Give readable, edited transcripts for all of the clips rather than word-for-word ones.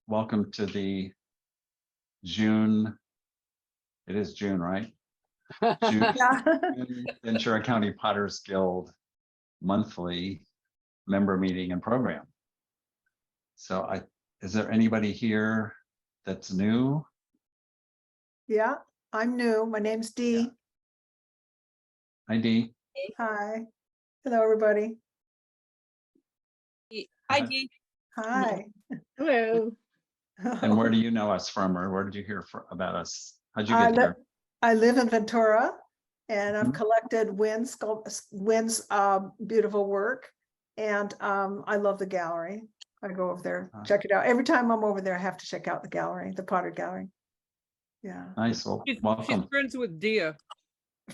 welcome to the June, it is June, right? June Ventura County Potters Guild monthly member meeting and program. So is there anybody here that's new? Yeah, I'm new. My name's Dee. Yeah. Hi, Dee. Hi. Hello, everybody. Hi, Dee. Hi. Hello. And where do you know us from, or where did you hear about us? How'd you get here? I live in Ventura, and I've Mhm. collected Wynn's beautiful work, and I love the gallery. I go over there, check it out. Every time I'm over there, I have to check out the gallery, the Potter Gallery. Yeah. Nice. Well, She's welcome. friends with Dia.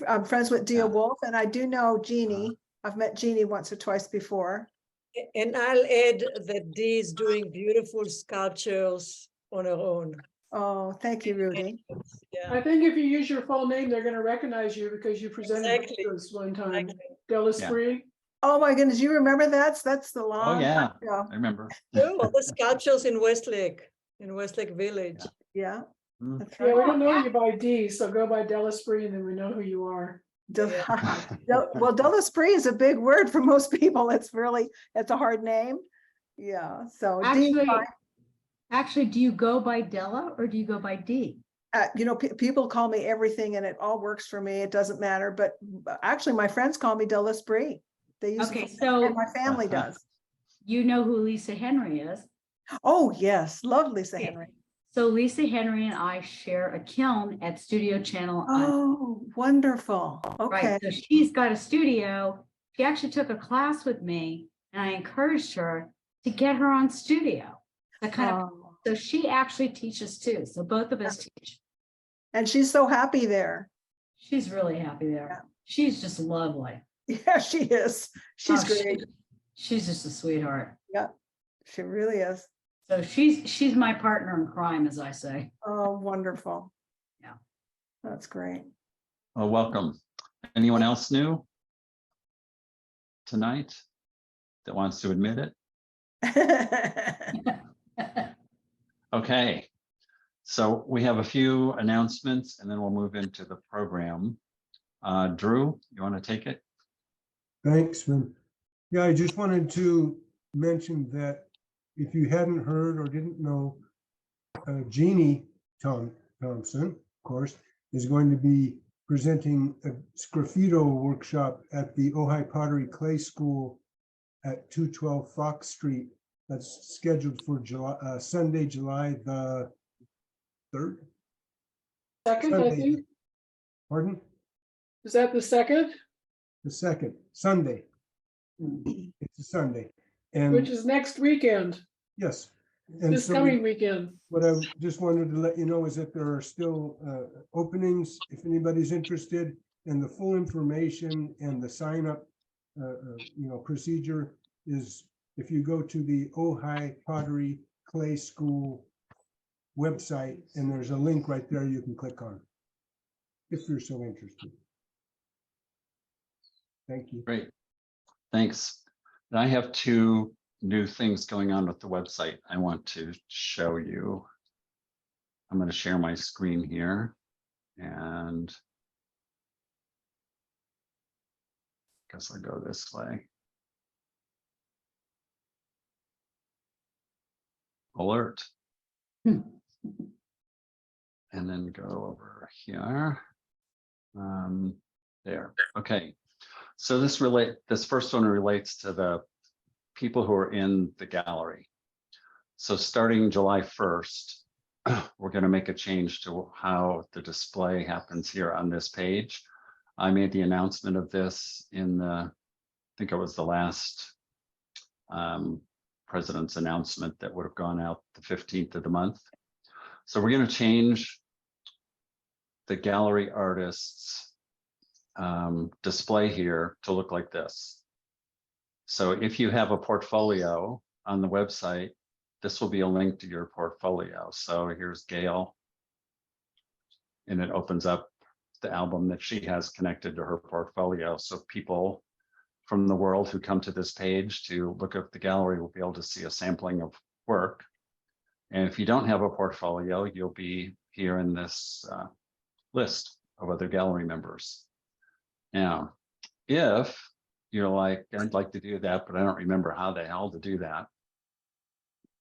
I'm friends with Dia Yeah. Wolf, and I do know Jeannie. I've met Jeannie once or twice before. And I'll add that Dee is doing beautiful sculptures on her own. Oh, thank you, Rudy. Yeah, I think if you use your full name, they're going to recognize you because you presented Exactly. this one time. Exactly. Della Yeah. Spree. Oh my goodness, you remember that? That's the long Oh, yeah, time ago. I remember. oh, the sculptures in Westlake Village. Yeah, Mm. that's Yeah, we right. don't know you by D, so go by Della Spree and then we know who you are. Well, Della Spree is a big word for most people. It's a hard name. Yeah, so Dee, Actually, do you go by Della or do you go by D? people call me everything and it all works for me. It doesn't matter, but actually my friends call me Della Spree. They use Okay, it, so and my family does. you know who Lisa Henry is. Oh, yes, love Lisa Okay. Henry. So Lisa Henry and I share a kiln at Studio Channel. Oh, wonderful. Okay. Right, so she's got a studio. She actually took a class with me and I encouraged her to get her on studio. So she actually teaches too. So both of us teach. And she's so happy there. She's really happy there. Yeah. She's just lovely. Yeah, she is. She's Oh, great. She's just a sweetheart. Yeah, she really is. So she's my partner in crime, as I say. Oh, wonderful. Yeah. That's great. Well, welcome. Anyone else new tonight that wants to admit it? Okay, so we have a few announcements and then we'll move into the program. Drew, you want to take it? Thanks, man. Yeah, I just wanted to mention that if you hadn't heard or didn't know, Jeannie Thompson, of course, is going to be presenting a Sgraffito workshop at the Ojai Pottery Clay School at 212 Fox Street. That's scheduled for Sunday, July the 3rd. Second, I think. Pardon? Is that the second? The 2nd, Sunday. It's a Sunday. And Which is next weekend, yes. And this so coming weekend. what I just wanted to let you know is that there are still openings if anybody's interested, and the full information and the sign up procedure is if you go to the Ojai Pottery Clay School website, and there's a link right there you can click on if you're so interested. Thank you. Great, thanks. And I have two new things going on with the website I want to show you. I'm going to share my screen here and I guess I'll go this way. Alert. And then go over here. There. Okay. So this first one relates to the people who are in the gallery. So starting July 1st, we're going to make a change to how the display happens here on this page. I made the announcement of this in I think it was the last president's announcement that would have gone out the 15th of the month. So we're going to change the gallery artists display here to look like this. So if you have a portfolio on the website, this will be a link to your portfolio. So here's Gail, and it opens up the album that she has connected to her portfolio. So people from the world who come to this page to look at the gallery will be able to see a sampling of work. And if you don't have a portfolio, you'll be here in this list of other gallery members. Now, if you're like, I'd like to do that, but I don't remember how the hell to do that,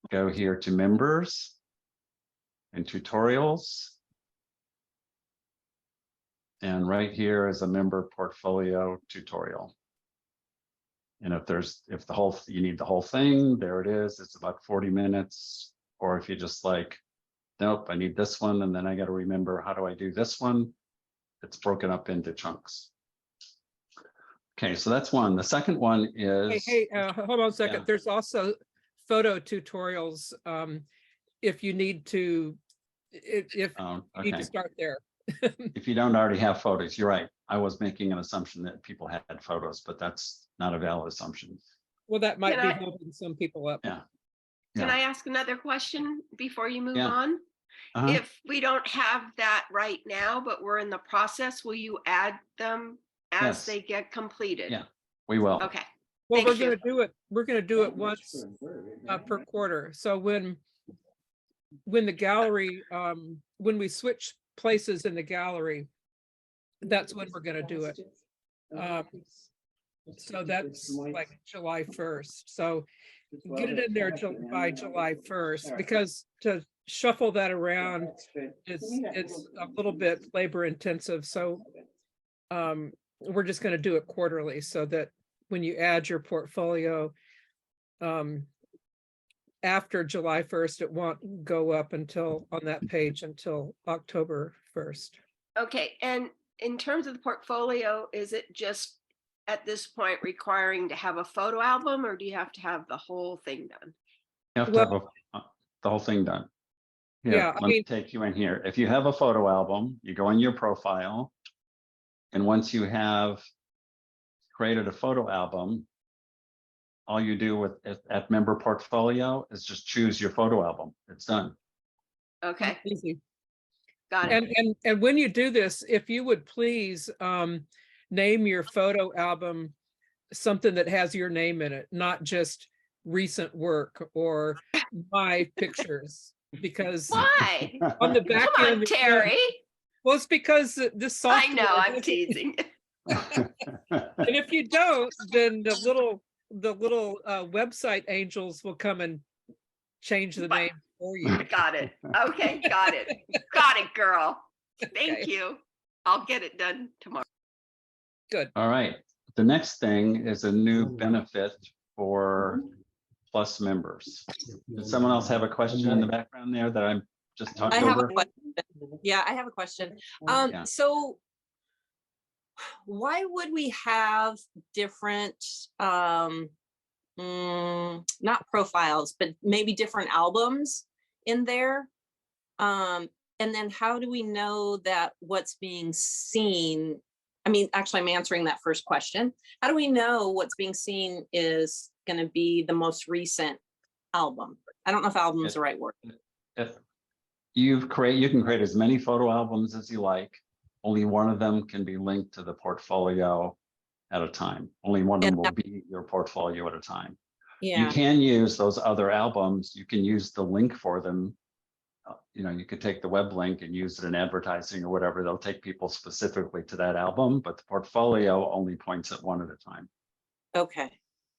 go here to members and tutorials. And right here is a member portfolio tutorial. And if you need the whole thing, there it is. It's about 40 minutes. Or if you just like, nope, I need this one, and then I got to remember, how do I do this one? It's broken up into chunks. Okay, so that's one. The second one is. Hey, hold on a second. Yeah. There's also photo tutorials. If you need to, if you need Okay. to start there. If you don't already have photos, you're right. I was making an assumption that people had photos, but that's not a valid assumption. Well, that might Can be I- holding some people up. Yeah. Can Yeah. I ask another question before you move Yeah. on? Uh-huh. If we don't have that right now, but we're in the process, will you add them as Yes. they get completed? Yeah. We will. Okay, Well, Thank you. we're gonna do it once per quarter. So when the gallery, when we switch places in the gallery, that's when we're gonna do it. So that's like July 1st. So get it in there by July 1st, because to shuffle that around, it's a little bit labor intensive. So we're just going to do it quarterly, so that when you add your portfolio after July 1st, it won't go up until on that page until October 1st. okay. And in terms of the portfolio, is it just at this point requiring to have a photo album, or do you have to have the whole thing done? You have to Well- have the whole thing done. Here, Yeah, I let me mean- take you in here. If you have a photo album, you go in your profile. And once you have created a photo album, all you do with at member portfolio is just choose your photo album. It's done. Okay, Easy. got it. And when you do this, if you would please name your photo album something that has your name in it, not just recent work or my pictures, because Why? on the back Come on, end, Terry. well, it's because this software. I know, I'm teasing. And if you don't, then the little website angels will come and change the But- name for you. Got it. Okay, got it. Got it, girl. Thank Okay. you. I'll get it done tomorrow. All right. The next thing is a new benefit for Plus members. Does someone else have a question in the background there that I'm just I talking have a over? question. Yeah, I have a question. Yeah. So why would we have different, not profiles, but maybe different albums in there? And then how do we know that what's being seen? I mean, actually, I'm answering that first question. How do we know what's being seen is going to be the most recent album? I don't know if album is the right word. If you can create as many photo albums as you like. Only one of them can be linked to the portfolio at a time. Only one of them will be your portfolio at a time. You Yeah. can use those other albums. You can use the link for them. You could take the web link and use it in advertising or whatever. They'll take people specifically to that album, but the portfolio only points at one at a time. Okay.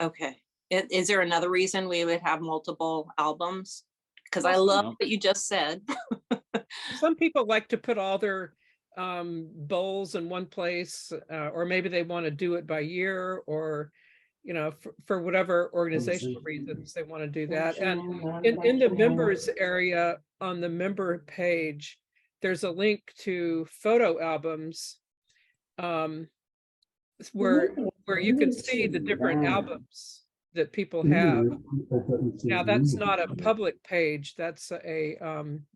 Okay. Is there another reason we would have multiple albums? Because I love No. what you just said. Some people like to put all their bowls in one place, or maybe they want to do it by year, or for whatever organizational reasons they want to do that. And in the members area on the member page, there's a link to photo albums where you can see the different albums that people have. Now, that's not a public page, that's a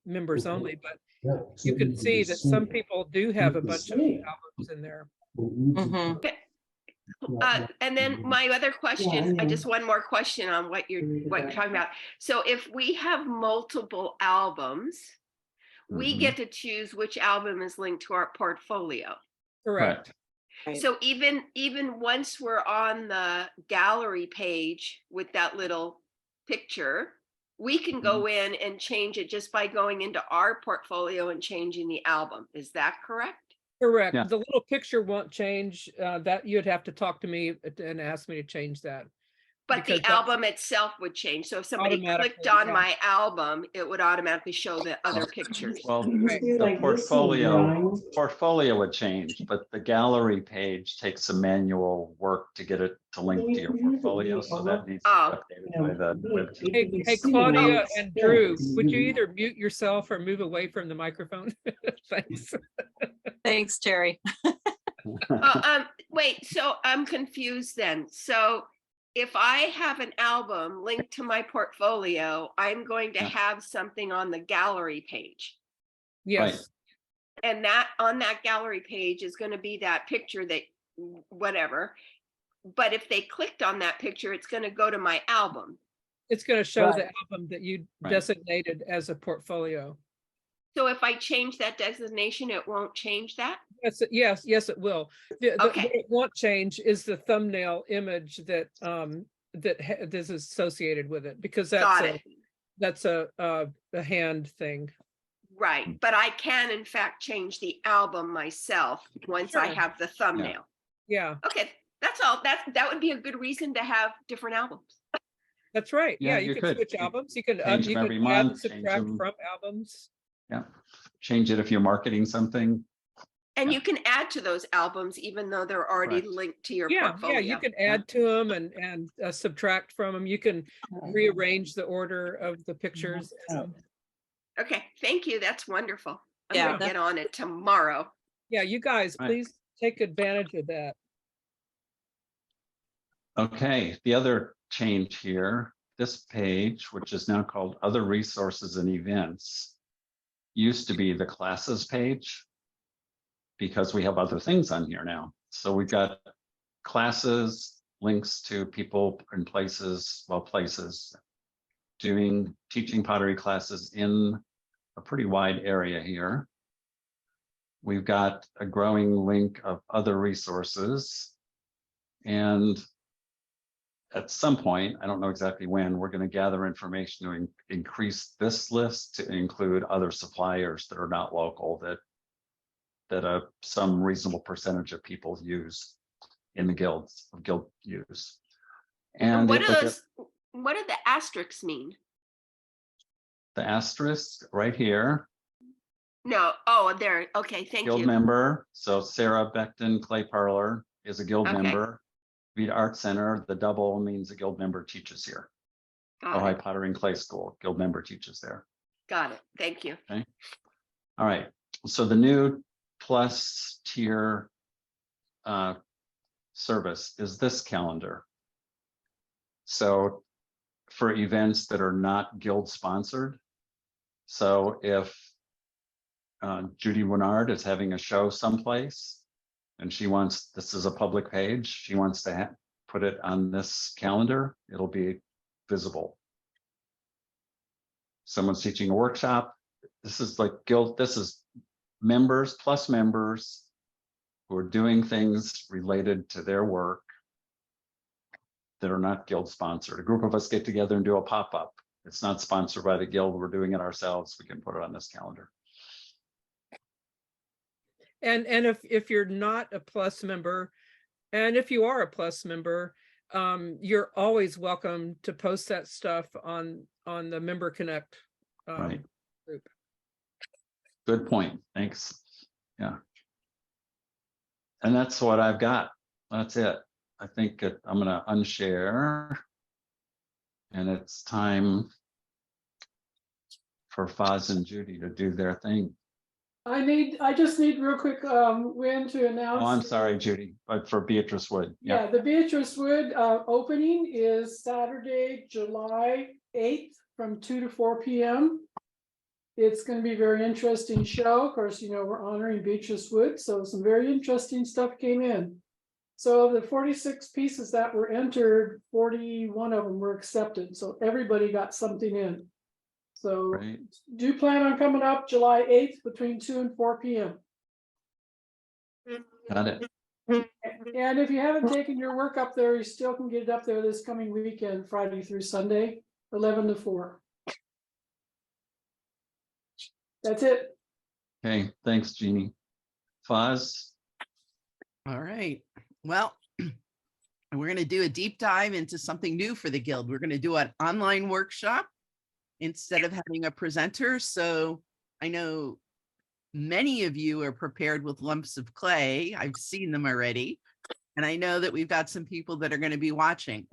members only, but you can see that some people do have a bunch of albums in there. Mhm. And then my other question, just one more question on what you're talking about. So if we have multiple albums, we Mhm. get to choose which album is linked to our portfolio. Correct. Right. So even once we're on the gallery page with that little picture, we can still choose which album is linked to our portfolio. Right. Is that correct? Right. Okay. Right. we can go in and change it just by going into our portfolio and changing the album. Is that correct? Correct. Yeah. The little picture won't change. That you'd have to talk to me and ask me to change that. But Because the that's album itself would change. So if somebody automatically, clicked on yeah. my album, it would automatically show the other pictures. Well, Right. the portfolio would change, but the gallery page takes some manual work to get it to link to your portfolio. So that needs to Oh. be updated by the web team. Hey, Claudia and Drew, would you either mute yourself or move away from the microphone? Thanks. Thanks, Terry. Wait, so I'm confused then. So if I have an album linked to my portfolio, I'm going to Yeah. have something on the gallery page. Yes, And that on that gallery page is going to be that picture that whatever. But if they clicked on that picture, it's going to go to my album. it's going to show the Right. album that you Right. designated as a portfolio. So if I change that designation, it won't change that? Yes, it will. Okay. What it won't change is the thumbnail image that is associated with it, because Got it. that's a hand thing. Right. But I can in fact change the album myself once I Sure. have the thumbnail. Yeah, Okay. That's all. That would be a good reason to have different albums. that's right. Yeah, Yeah, you you could. can switch You albums. You can change you them can every add and month, change subtract them. from albums. Yeah. Change it if you're marketing something. And Yeah. you can add to those albums even though they're already Correct. linked to your Yeah, portfolio. you can add to them and subtract from them. You can rearrange the order of the pictures. Okay, thank you. That's wonderful. I'm Yeah, gonna get on it tomorrow. Yeah, you guys, Right. please take advantage of that. Okay, the other change here, this page, which is now called Other Resources and Events, used to be the classes page because we have other things on here now. So we've got classes, links to people and places, teaching pottery classes in a pretty wide area here. We've got a growing link of other resources. And at some point, I don't know exactly when, we're going to gather information to increase this list to include other suppliers that are not local that some reasonable percentage of people use in the guild use. And What do the asterisks mean? the asterisk right here, No, oh, there, okay, thank guild you. member. So Sarah Beckton Clay Parlor is a guild Okay. member. Vita Art Center, the double means a guild member teaches here. Got Ojai it, Pottery and Clay School, guild member teaches there. got it, thank you. All right, so the new plus tier service is this calendar. So for events that are not guild sponsored. So if Judy Winward is having a show someplace and she wants, this is a public page, she wants to put it on this calendar, it'll be visible. Someone's teaching a workshop. This is like guild, this is members plus members who are doing things related to their work that are not guild sponsored. A group of us get together and do a pop-up. It's not sponsored by the guild. We're doing it ourselves. We can put it on this calendar. And if you're not a plus member, and if you are a plus member, you're always welcome to post that stuff on the Member Connect Right. group. Good point. Thanks. Yeah. And that's what I've got. That's it. I think I'm going to unshare. And it's time for Foz and Judy to do their thing. I just need real quick, when to announce. Oh, I'm sorry, Judy, but for Beatrice Wood. Yeah, the Beatrice Wood opening is Saturday, July 8th from 2 to 4 p.m. It's going to be a very interesting show. Of course, you know, we're honoring Beatrice Wood, so some very interesting stuff came in. So the 46 pieces that were entered, 41 of them were accepted. So everybody got something in. So Right. do plan on coming up July 8th between 2 and 4 p.m. Got it. And if you haven't taken your work up there, you still can get it up there this coming weekend, Friday through Sunday, 11 to 4. That's it. Okay, thanks, Jeannie. Foz? All right. Well, we're going to do a deep dive into something new for the Guild. We're going to do an online workshop instead of having a presenter. So I know many of you are prepared with lumps of clay. I've seen them already. And I know that we've got some people that are going to be watching.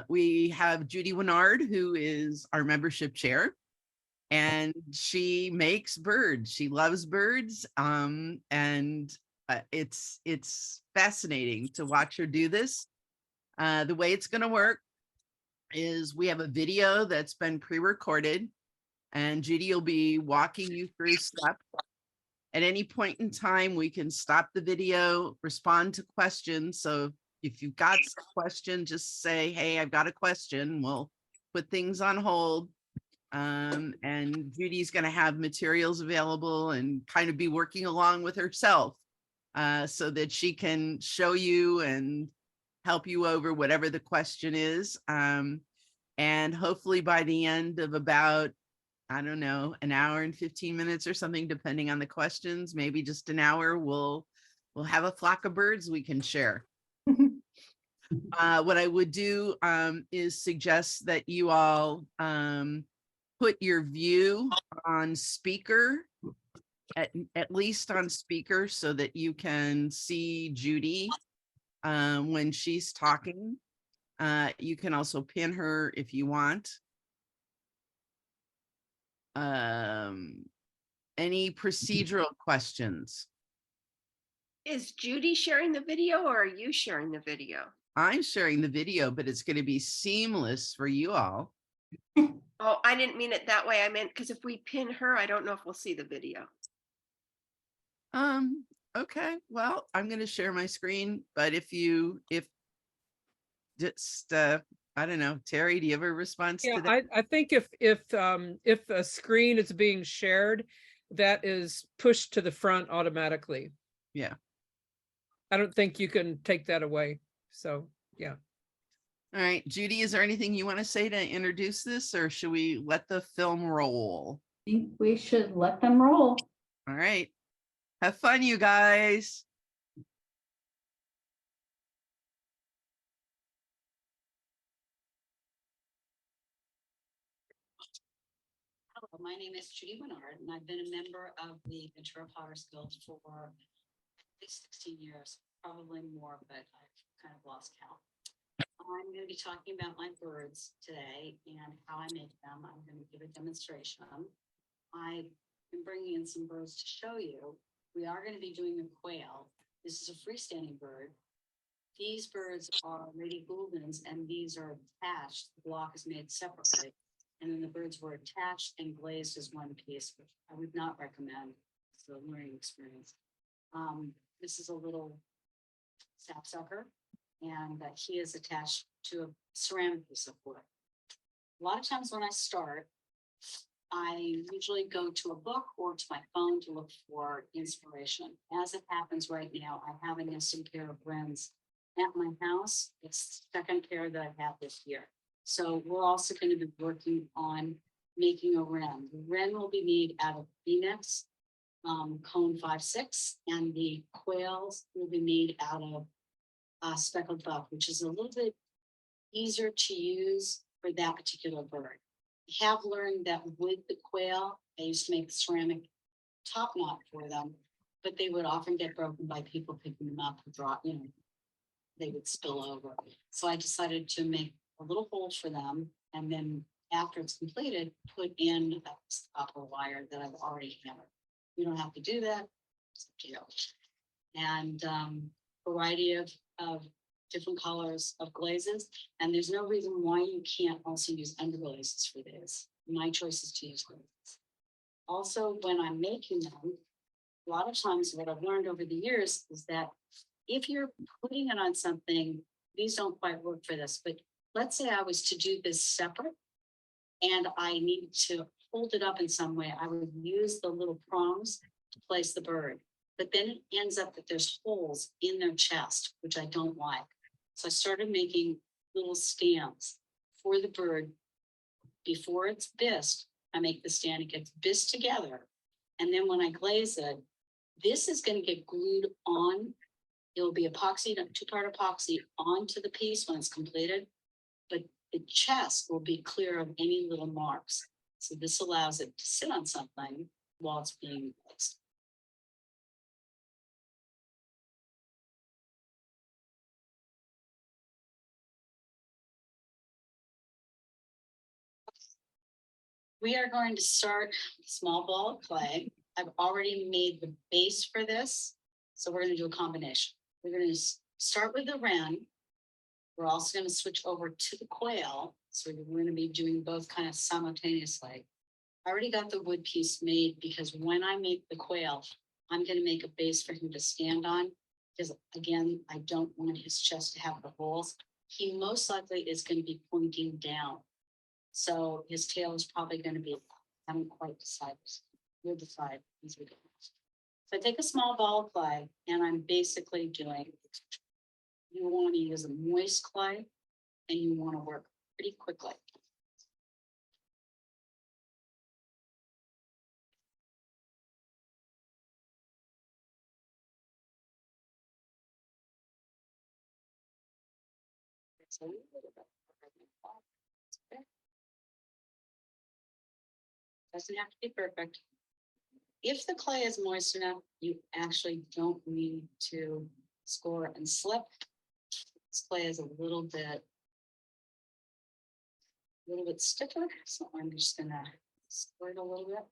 We have Judy Winward, who is our membership chair, and she makes birds. She loves birds. It's fascinating to watch her do this. The way it's going to work is we have a video that's been pre-recorded, and Judy will be walking you through steps. At any point in time, we can stop the video, respond to questions. So if you've got a question, just say, hey, I've got a question. We'll put things on hold. And Judy's going to have materials available and kind of be working along with herself so that she can show you and help you over whatever the question is. And hopefully by the end of about, I don't know, an hour and 15 minutes or something, depending on the questions, maybe just an hour, we'll have a flock of birds we can share. What I would do is suggest that you all put your view on speaker, at least on speaker, so that you can see Judy when she's talking. You can also pin her if you want. Any procedural questions? Is Judy sharing the video or are you sharing the video? I'm sharing the video, but it's going to be seamless for you all. Oh, I didn't mean it that way. I meant because if we pin her, I don't know if we'll see the video. Okay, well, I'm going to share my screen, but if just I don't know, Terry, do you have a response Yeah, to that? I think if a screen is being shared, that is pushed to the front automatically. Yeah. I don't think you can take that away. So, yeah. All right, Judy, is there anything you want to say to introduce this, or should we let the film roll? I think we should let them roll. All right. Have fun, you guys. Hello, my name is Judy Winward, and I've been a member of the Ventura Potters Guild for at least 16 years, probably more, but I've kind of lost count. I'm going to be talking about my birds today and how I make them. I'm going to give a demonstration. I've been bringing in some birds to show you. We are going to be doing a quail. This is a freestanding bird. These birds are Lady Gouldens, and these are attached. The block is made separately. And then the birds were attached and glazed as one piece, which I would not recommend. It's a learning experience. This is a little sapsucker, and he is attached to a ceramic piece of wood. A lot of times when I start, I usually go to a book or to my phone to look for inspiration. As it happens right now, I have a nesting pair of wrens at my house. It's the second pair that I've had this year. So we're also going to be working on making a wren. The wren will be made out of phoenix, cone 5/6, and the quails will be made out of speckled buck, which is a little bit easier to use for that particular bird. I have learned that with the quail, I used to make the ceramic top knot for them, but they would often get broken by people picking them up and drop, they would spill over. So I decided to make a little hole for them, and then after it's completed, put in a copper wire that I've already hammered. You don't have to do that. It's up to you. And variety of different colors of glazes, and there's no reason why you can't also use underglazes for this. My choice is to use glazes. Also, when I'm making them, a lot of times what I've learned over the years is that if you're putting it on something, these don't quite work for this, but let's say I was to do this separate and I needed to hold it up in some way, I would use the little prongs to place the bird. But then it ends up that there's holes in their chest, which I don't like. So I started making little stands for the bird. Before it's bised, I make the stand, it gets bised together. And then when I glaze it, this is going to get glued on. It'll be epoxy, two-part epoxy onto the piece when it's completed, but the chest will be clear of any little marks. So this allows it to sit on something while it's being glazed. We are going to start with a small ball of clay. I've already made the base for this, so we're going to do a combination. We're going to start with the wren. We're also going to switch over to the quail. So we're going to be doing both kind of simultaneously. I already got the wood piece made because when I make the quail, I'm going to make a base for him to stand on. Because again, I don't want his chest to have the holes. He most likely is going to be pointing down. So his tail is probably going to be, I haven't quite decided. You'll decide as we go. So I take a small ball of clay and I'm basically doing, you want to use a moist clay and you want to work pretty quickly. So doesn't have to be perfect. If the clay is moist enough, you actually don't need to score and slip. This clay is a little bit stiffer, so I'm just gonna score it a little bit.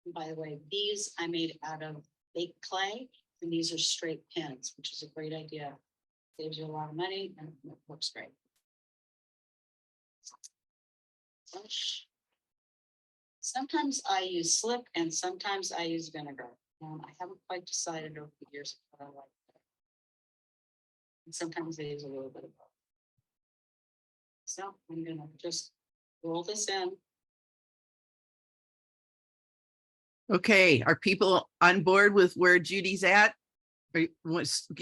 And by the way, these I made out of baked clay, and these are straight pins, which is a great idea. Saves you a lot of money and it works great. Sometimes I use slip and sometimes I use vinegar. I haven't quite decided over the years what I like. And sometimes I use a little bit of both. So I'm gonna just roll this in. Okay, are people on board with where Judy's at? Can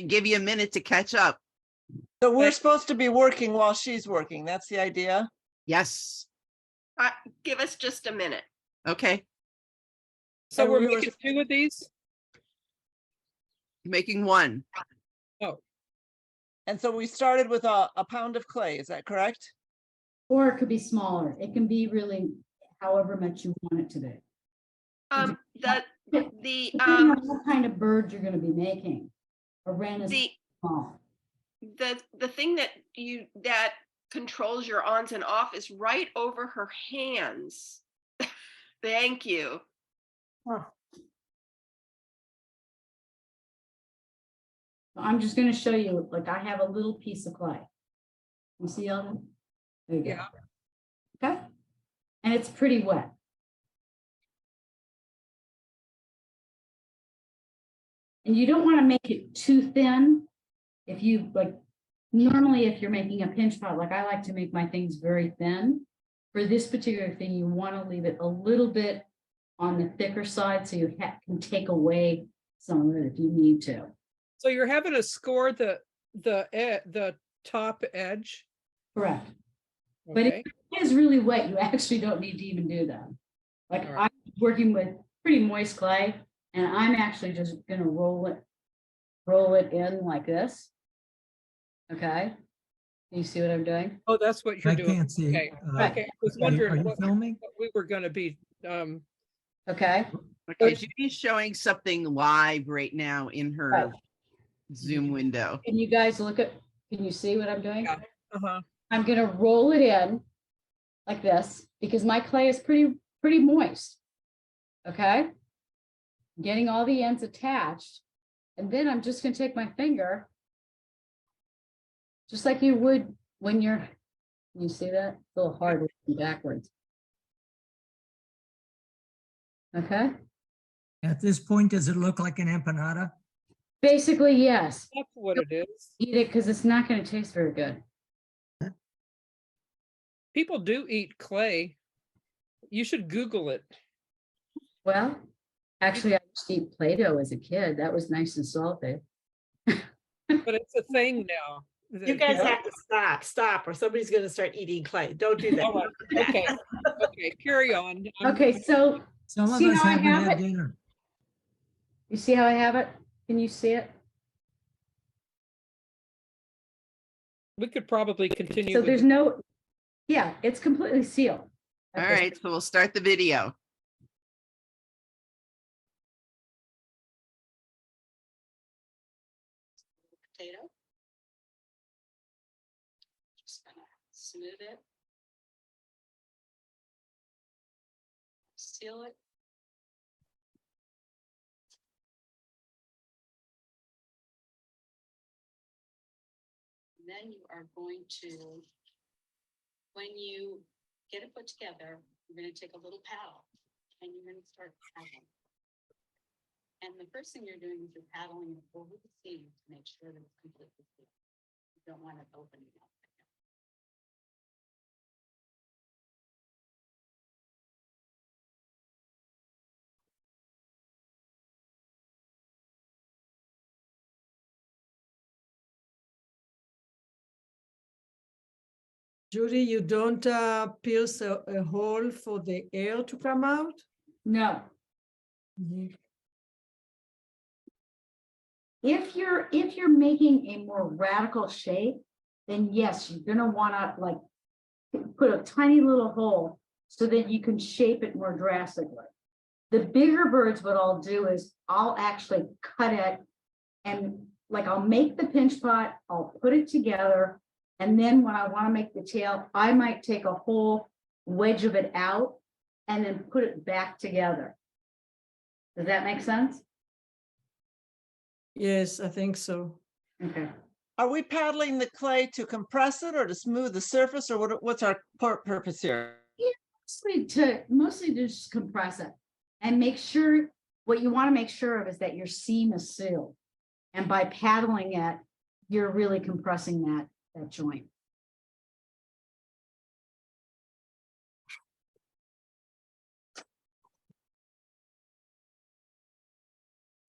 give you a minute to catch up. So we're supposed to be working while she's working. That's the idea. Yes. Give us just a minute. Okay. So And we're we were- making 2 of these? Making one. Oh, And so we started with a pound of clay. Is that correct? Or it could be smaller. It can be really however much you want it to be. Depending on what kind of bird you're going to be making. A wren is small. The thing that controls your ons and off is right over her hands. Thank you. Oh, I'm just going to show you, like I have a little piece of clay. You see all that? There you yeah. go. Okay. And it's pretty wet. And you don't want to make it too thin. If you like, normally if you're making a pinch pot, like I like to make my things very thin. For this particular thing, you want to leave it a little bit on the thicker side so you can take away some of it if you need to. So you're having to score the top edge? Correct. But if Okay. it is really wet, you actually don't need to even do that. Like All right. I'm working with pretty moist clay and I'm actually just gonna roll it in like this. Okay. Can you see what I'm doing? Oh, that's what you're I doing. can't see. Okay. Okay. I was Are wondering you what filming? we were gonna be, Okay. Okay, Judy's showing something live right now in her Right. Zoom window. Can you guys can you see what I'm doing? Yeah. uh-huh. I'm gonna roll it in like this because my clay is pretty moist. Okay. Getting all the ends attached. And then I'm just gonna take my finger, just like you would when you see that? It's a little hard working backwards. Okay. At this point, does it look like an empanada? Basically, yes. That's what it is. Eat it because it's not going to taste very good. People do eat clay. You should Google it. Well, actually, I used to eat Play-Doh as a kid. That was nice and salty. But it's a thing now. You guys have to stop, or somebody's gonna start eating clay. Don't do that. All right. Okay. Okay, carry on. Okay, so Some of See us how I haven't have had it? dinner. You see how I have it? Can you see it? We could probably continue. So with there's the- no, yeah, it's completely sealed. All at this right, so we'll start the video. Potato. Just gonna smooth it. Seal it. And then you are going to, when you get it put together, you're going to take a little paddle and you're going to start paddling. And the first thing you're doing is you're paddling over the seam to make sure that it's completely sealed. You don't want it opening up. Judy, you don't pierce a hole for the air to come out? No. If you're making a more radical shape, then yes, you're gonna wanna like put a tiny little hole so that you can shape it more drastically. The bigger birds, what I'll do is I'll actually cut it and like I'll make the pinch pot, I'll put it together. And then when I want to make the tail, I might take a whole wedge of it out and then put it back together. Does that make sense? Yes, I think so. Okay. Are we paddling the clay to compress it or to smooth the surface, or what's our purpose here? Mostly to just compress it and make sure, what you want to make sure of is that your seam is sealed. And by paddling it, you're really compressing that joint.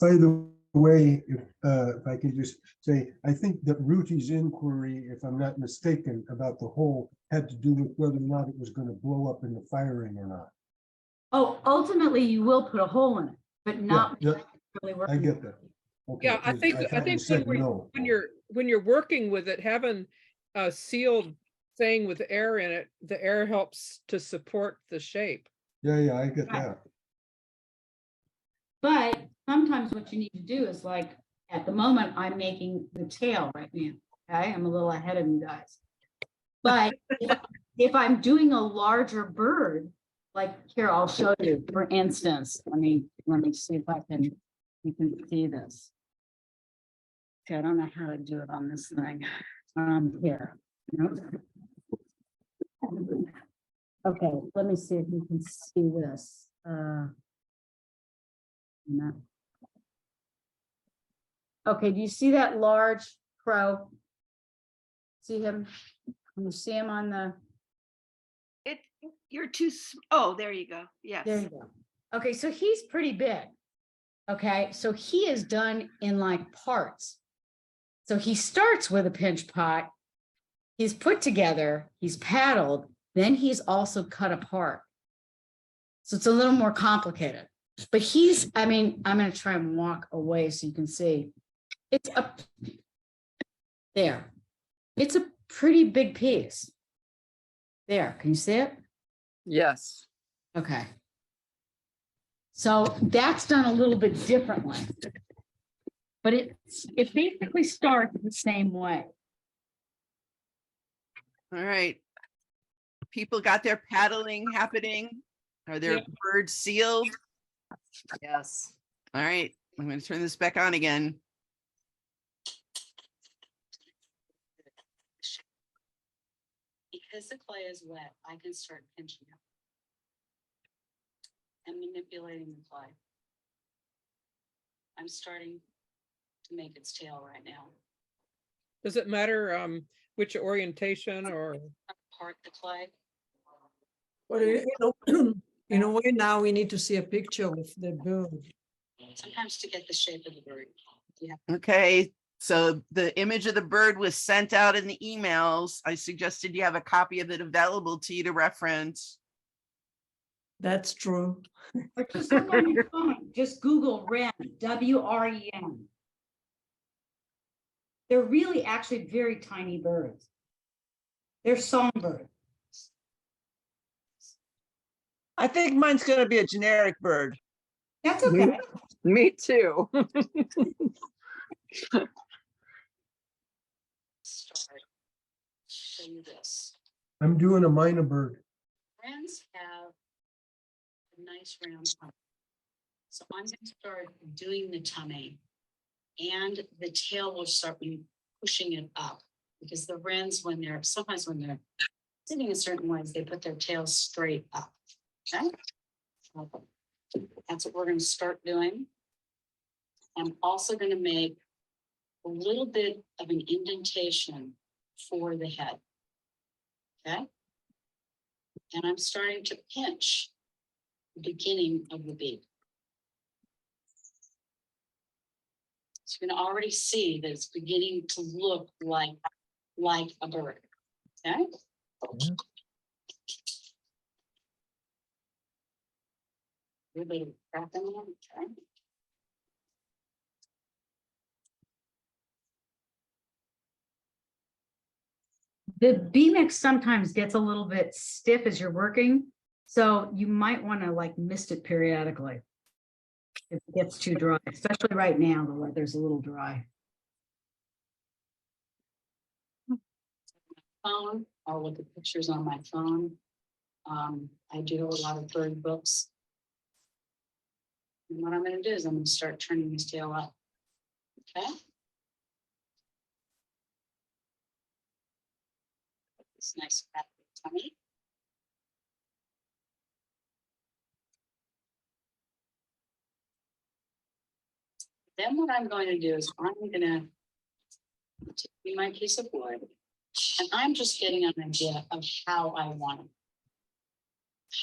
By the way, if I could just say, I think that Ruthie's inquiry, if I'm not mistaken, about the hole had to do with whether or not it was going to blow up in the firing or not. Oh, ultimately you will put a hole in it, but not. Yeah, really I working. get that. Okay, Yeah, I 'cause think thought you said no. when you're working with it, having a sealed thing with air in it, the air helps to support the shape. Yeah, I get that. But sometimes what you need to do is like, at the moment, I'm making the tail right now. Okay, I'm a little ahead of you guys. But if I'm doing a larger bird, like here, I'll show you, for instance, let me see if you can see this. Okay, I don't know how to do it on this thing. Here. Okay, let me see if you can see this. No. Okay, do you see that large crow? See him? Can you see him on the? You're too, oh, there you go. Yes. There you go. Okay, so he's pretty big. Okay, so he is done in like parts. So he starts with a pinch pot. He's put together, he's paddled, then he's also cut apart. So it's a little more complicated. But he's, I mean, I'm going to try and walk away so you can see. It's up there. It's a pretty big piece. There, can you see it? Yes. Okay. So that's done a little bit differently. But it basically starts the same way. All right. People got their paddling happening. Are their Yeah. birds sealed? Yes. All right, I'm going to turn this back on again. Because the clay is wet, I can start pinching it and manipulating the clay. I'm starting to make its tail right now. Does it matter which orientation or? Part the clay. But in a way now we need to see a picture of the bird. Sometimes to get the shape of the bird. Yeah. Okay, so the image of the bird was sent out in the emails. I suggested you have a copy of it available to you to reference. That's true. Or just look on your phone, just Google wren, W-R-E-N. They're really actually very tiny birds. They're songbirds. I think mine's gonna be a generic bird. That's okay. Me too. Show you this. I'm doing a minor bird. Wrens have a nice round tummy. So I'm going to start doing the tummy, and the tail will start pushing it up, because the wrens, sometimes when they're sitting in certain ways, they put their tails straight up. Okay, that's what we're going to start doing. I'm also going to make a little bit of an indentation for the head. Okay, and I'm starting to pinch the beginning of the beak. So you can already see that it's beginning to look like a bird. Okay. A little bit of crap in there. Okay. The bee mix sometimes gets a little bit stiff as you're working, so you might want to like mist it periodically if it gets too dry, especially right now, the weather's a little dry. Phone, I'll look at pictures on my phone. I do a lot of bird books. And what I'm going to do is I'm going to start turning his tail up. Okay. This nice fat tummy. Then what I'm going to do is I'm going to take my piece of wood, and I'm just getting an idea of how I want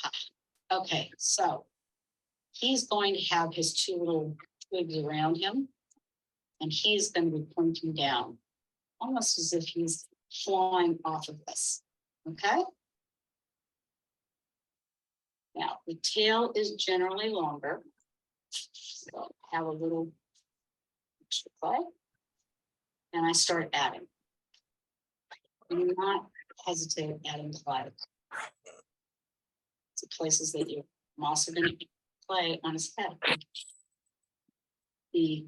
it. Okay, so he's going to have his two little twigs around him, and he's going to be pointing down, almost as if he's flying off of this. Okay? Now, the tail is generally longer, so have a little extra play, and I start adding. Do not hesitate adding clay to places that I'm also going to play on his head. The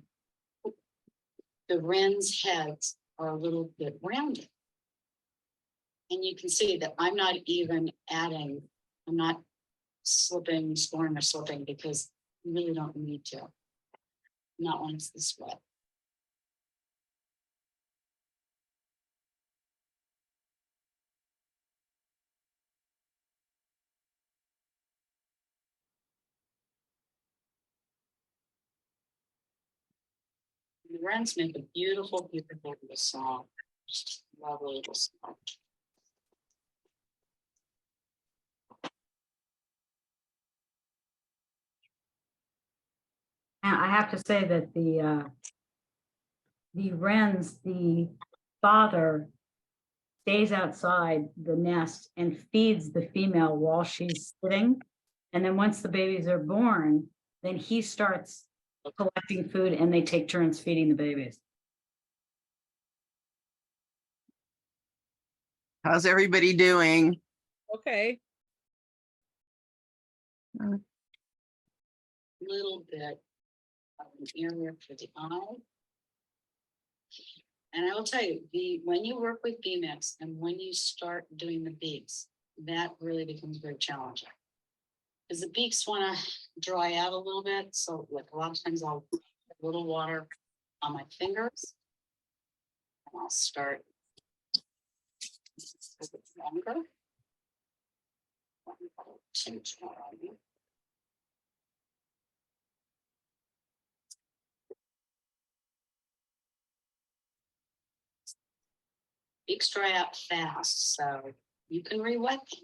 wren's heads are a little bit rounded. And you can see that I'm not even adding, I'm not slipping, scoring or slipping, because you really don't need to. Not when it's this wet. The wrens make a beautiful, beautiful little song. Just lovely little song. Now, I have to say that the wrens, the father stays outside the nest and feeds the female while she's sitting. And then once the babies are born, then he starts collecting food and they take turns feeding the babies. How's everybody doing? Okay. Little bit of an area for the eye. And I will tell you, when you work with BMX and when you start doing the beaks, that really becomes very challenging. Because the beaks want to dry out a little bit. So like a lot of times I'll put a little water on my fingers. And I'll start a bit longer. Beaks dry out fast, so you can re-wet them.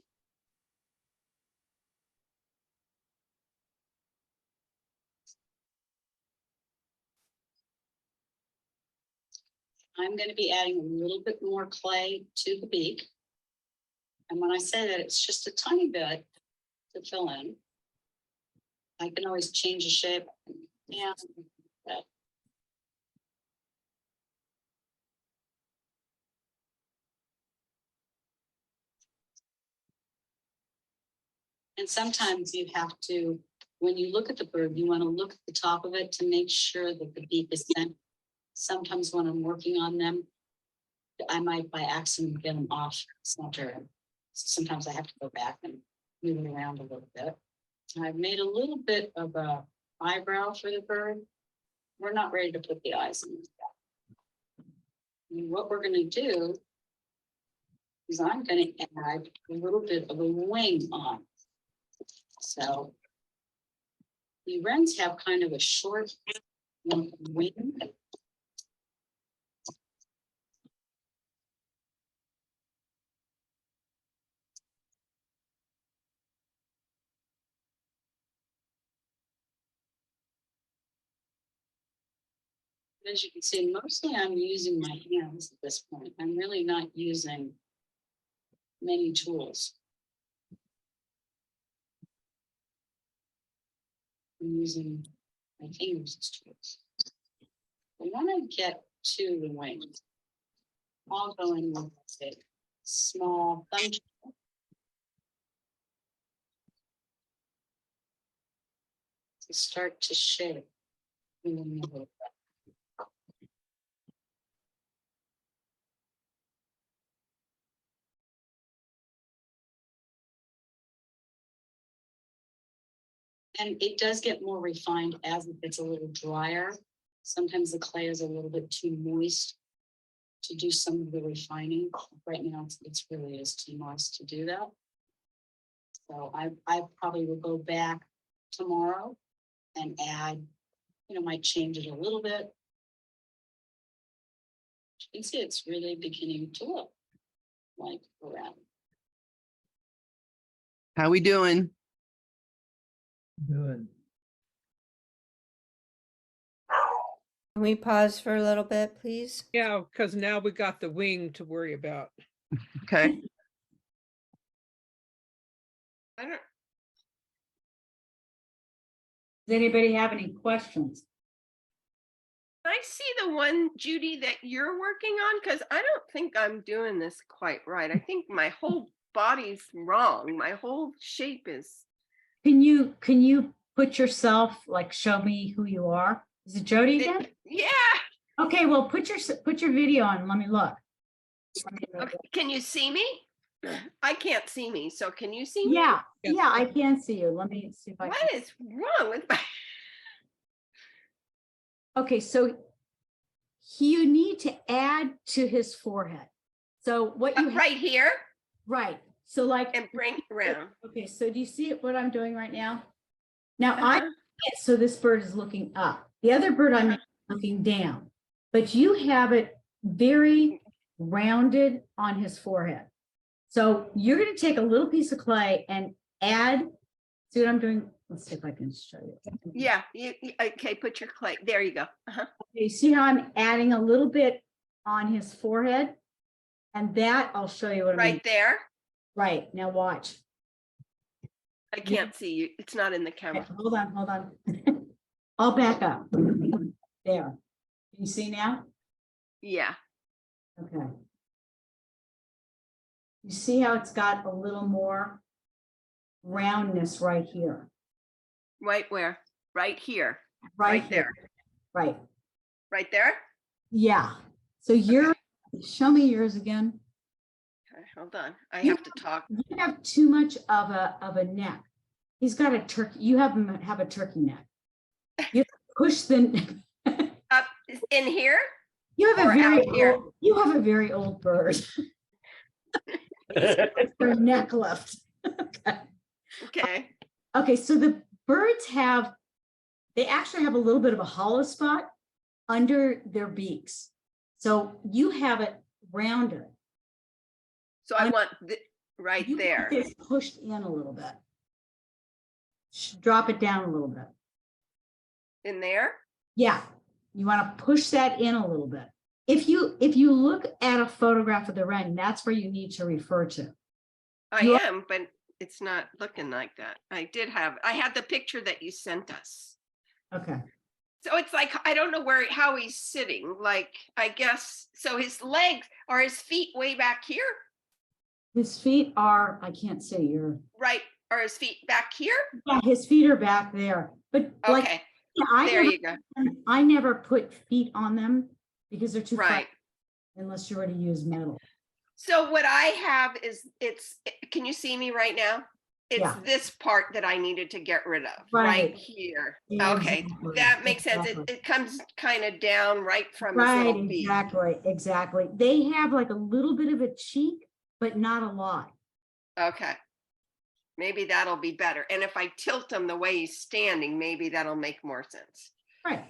I'm going to be adding a little bit more clay to the beak. And when I say that, it's just a tiny bit to fill in. I can always change the shape. Yeah. but- And sometimes you have to, when you look at the bird, you want to look at the top of it to make sure that the beak is bent. Sometimes when I'm working on them, I might by accident get them off center. So sometimes I have to go back and move it around a little bit. And I've made a little bit of a eyebrow for the bird. We're not ready to put the eyes in yet. And what we're going to do is I'm going to add a little bit of a wing on. So the wrens have kind of a short wing. As you can see, mostly I'm using my hands at this point. I'm really not using many tools. I'm using my fingers as tools. But when I get to the wings, I'll go in with a small thumb tool. To start to shape in the middle. And it does get more refined as it gets a little drier. Sometimes the clay is a little bit too moist to do some of the refining. Right now, it's really is too moist to do that. So I probably will go back tomorrow and add, might change it a little bit. You can see it's really beginning to look like around. How we doing? Good. Can we pause for a little bit, please? Yeah, because now we got the wing to worry about. Okay. I don't, Does anybody have any questions? I see the one, Judy, that you're working on, because I don't think I'm doing this quite right. I think my whole body's wrong. My whole shape is. Can you put yourself, like, show me who you are? Is it Jody again? Yeah. Okay, well, put your video on. Let me look. Okay. Can you see me? I can't see me. So can you see me? Yeah, I can see you. Let me see if I can. What is wrong with my? Okay, so you need to add to his forehead. So what you Right here? right. So like, And bring around. okay, so do you see what I'm doing right now? Now so this bird is looking up. The other bird I'm looking down, but you have it very rounded on his forehead. So you're going to take a little piece of clay and add, see what I'm doing? Let's see if I can show you. Yeah. Okay. Put your clay. There you go. Okay, see how I'm adding a little bit on his forehead? And that I'll show you what I mean. Right there. Right, now watch. I can't see you. It's not in the Okay, camera. hold on. I'll back up. There. Can you see now? Yeah. Okay. You see how it's got a little more roundness right here? Right where? Right here. Right there. here. Right. Right there. Yeah. So you're, show me yours again. Okay, hold on. I You- have to talk. You have too much of a neck. He's got a turkey. You have a turkey neck. You push the. Up in here. You have Or a very out here. old, you have a very old bird. Their neck left. Okay. Okay, so the birds they actually have a little bit of a hollow spot under their beaks. So you have it rounded. So I want right You there. want this pushed in a little bit. Drop it down a little bit. In there. Yeah, you want to push that in a little bit. If you look at a photograph of the wren, that's where you need to refer to. I You- am, but it's not looking like that. I had the picture that you sent us. Okay. So it's like, I don't know how he's sitting. Like, I guess, so his legs, are his feet way back here? His feet are, I can't see your, Right, are his feet back here? yeah, his feet are back there, but like, Okay, yeah, there you go. I never put feet on them because they're too flat Right. unless you were to use metal. So what I have is, can you see me right now? It's Yeah. this part that I needed to get rid of, Right. right here. Okay, Exactly. that makes sense. Exactly. It comes kind of down right from his Right, little beak. exactly. They have like a little bit of a cheek, but not a lot. Okay. Maybe that'll be better. And if I tilt him the way he's standing, maybe that'll make more sense. Right.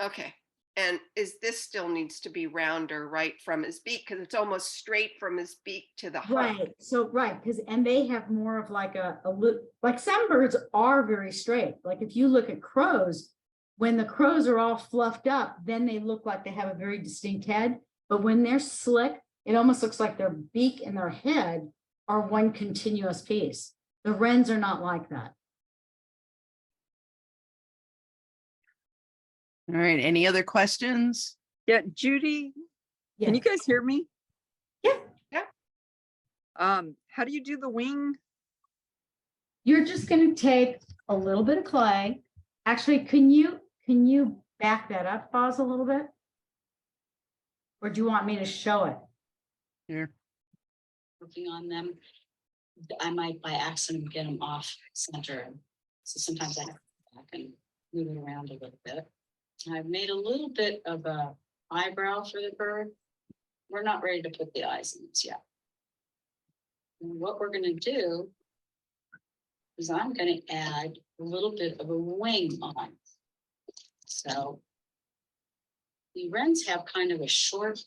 Okay. And this still needs to be rounder right from his beak, because it's almost straight from his beak to the heart. Right. So, right. Because, and they have more of like a look, like some birds are very straight. Like if you look at crows, when the crows are all fluffed up, then they look like they have a very distinct head. But when they're slick, it almost looks like their beak and their head are one continuous piece. The wrens are not like that. All right, any other questions? Yeah, Judy, Yeah. can you guys hear me? Yeah. Yeah. How do you do the wing? You're just going to take a little bit of clay. Actually, can you back that up, Foz, a little bit? Or do you want me to show it? Here. Working on them, I might by accident get them off center. So sometimes I have to go back and move it around a little bit. I've made a little bit of a eyebrow for the bird. We're not ready to put the eyes in this yet. And what we're going to do is I'm going to add a little bit of a wing on. So the wrens have kind of a short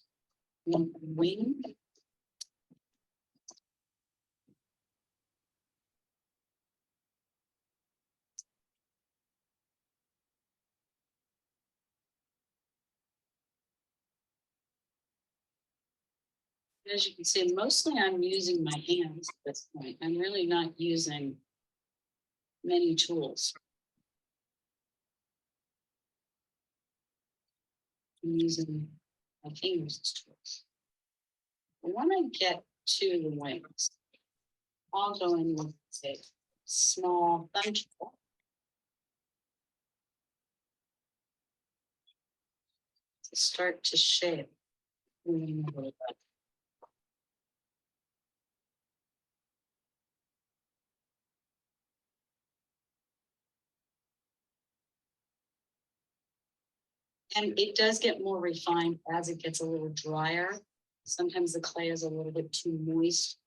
wing. As you can see, mostly I'm using my hands at this point. I'm really not using many tools. I'm using my fingers as tools. But when I get to the wings, I'll go in with a small thumb tool. To start to shape the wing a little bit. And it does get more refined as it gets a little drier. Sometimes the clay is a little bit too moist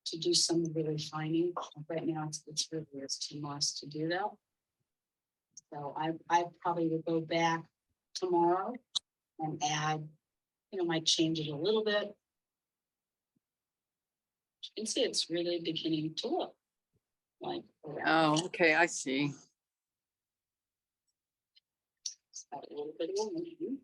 to do some of the refining. Right now, it's too moist to do that. So I probably would go back tomorrow and add, might change it a little bit. You can see it's really beginning to look like. Oh, okay, I see. It's got a little bit of a wing.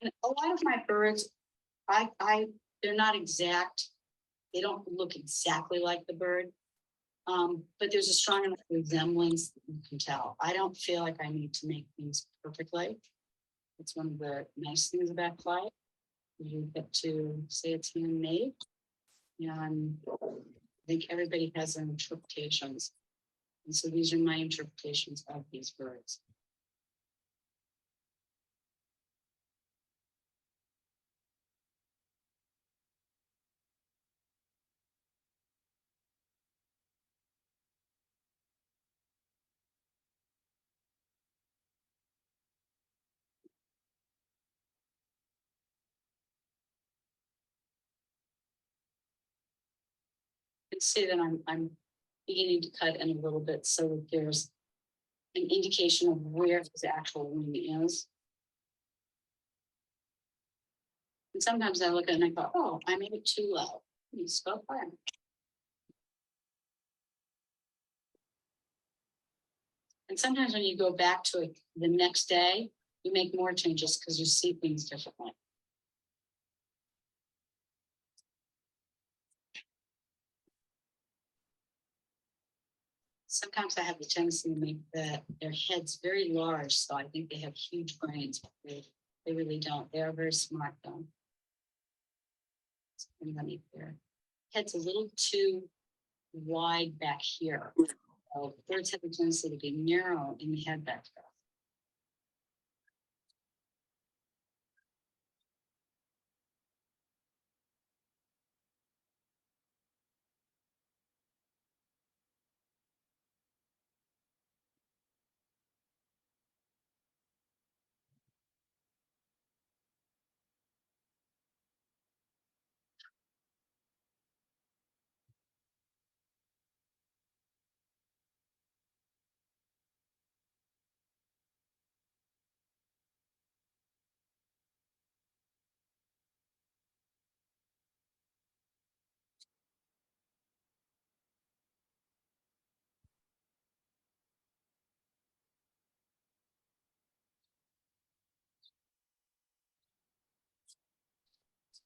And a lot of my birds, they're not exact. They don't look exactly like the bird. But there's a strong enough resemblance that you can tell. I don't feel like I need to make things perfectly. It's one of the nice things about clay. You get to say it's handmade. And I think everybody has their interpretations. And so these are my interpretations of these birds. You can see that I'm beginning to cut in a little bit so that there's an indication of where his actual wing is. And sometimes I look at it and I go, oh, I made it too low. You just go fire. And sometimes when you go back to it the next day, you make more changes because you see things differently. Sometimes I have the tendency to make their heads very large, so I think they have huge brains. But they really don't. They are very smart though. Underneath their head's a little too wide back here. So birds have a tendency to be narrow in the head back there.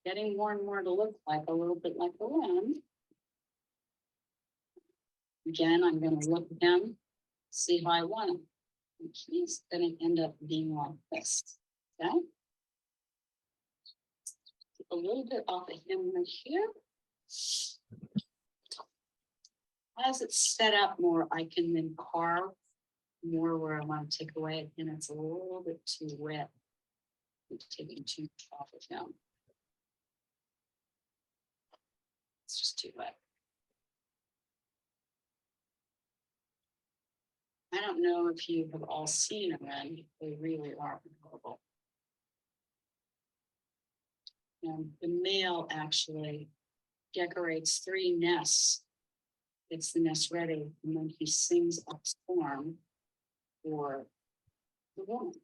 Getting more and more to look like a little bit like the wind. Again, I'm going to look at him, see how I want him. And he's going to end up being like this. Okay? Take a little bit off of him right here. As it's set up more, I can then carve more where I want to take away, and it's a little bit too wet. I'm taking too much off of him. It's just too wet. I don't know if you have all seen a wren. They really are incredible. And the male actually decorates 3 nests. Gets the nest ready, and then he sings a song for the woman.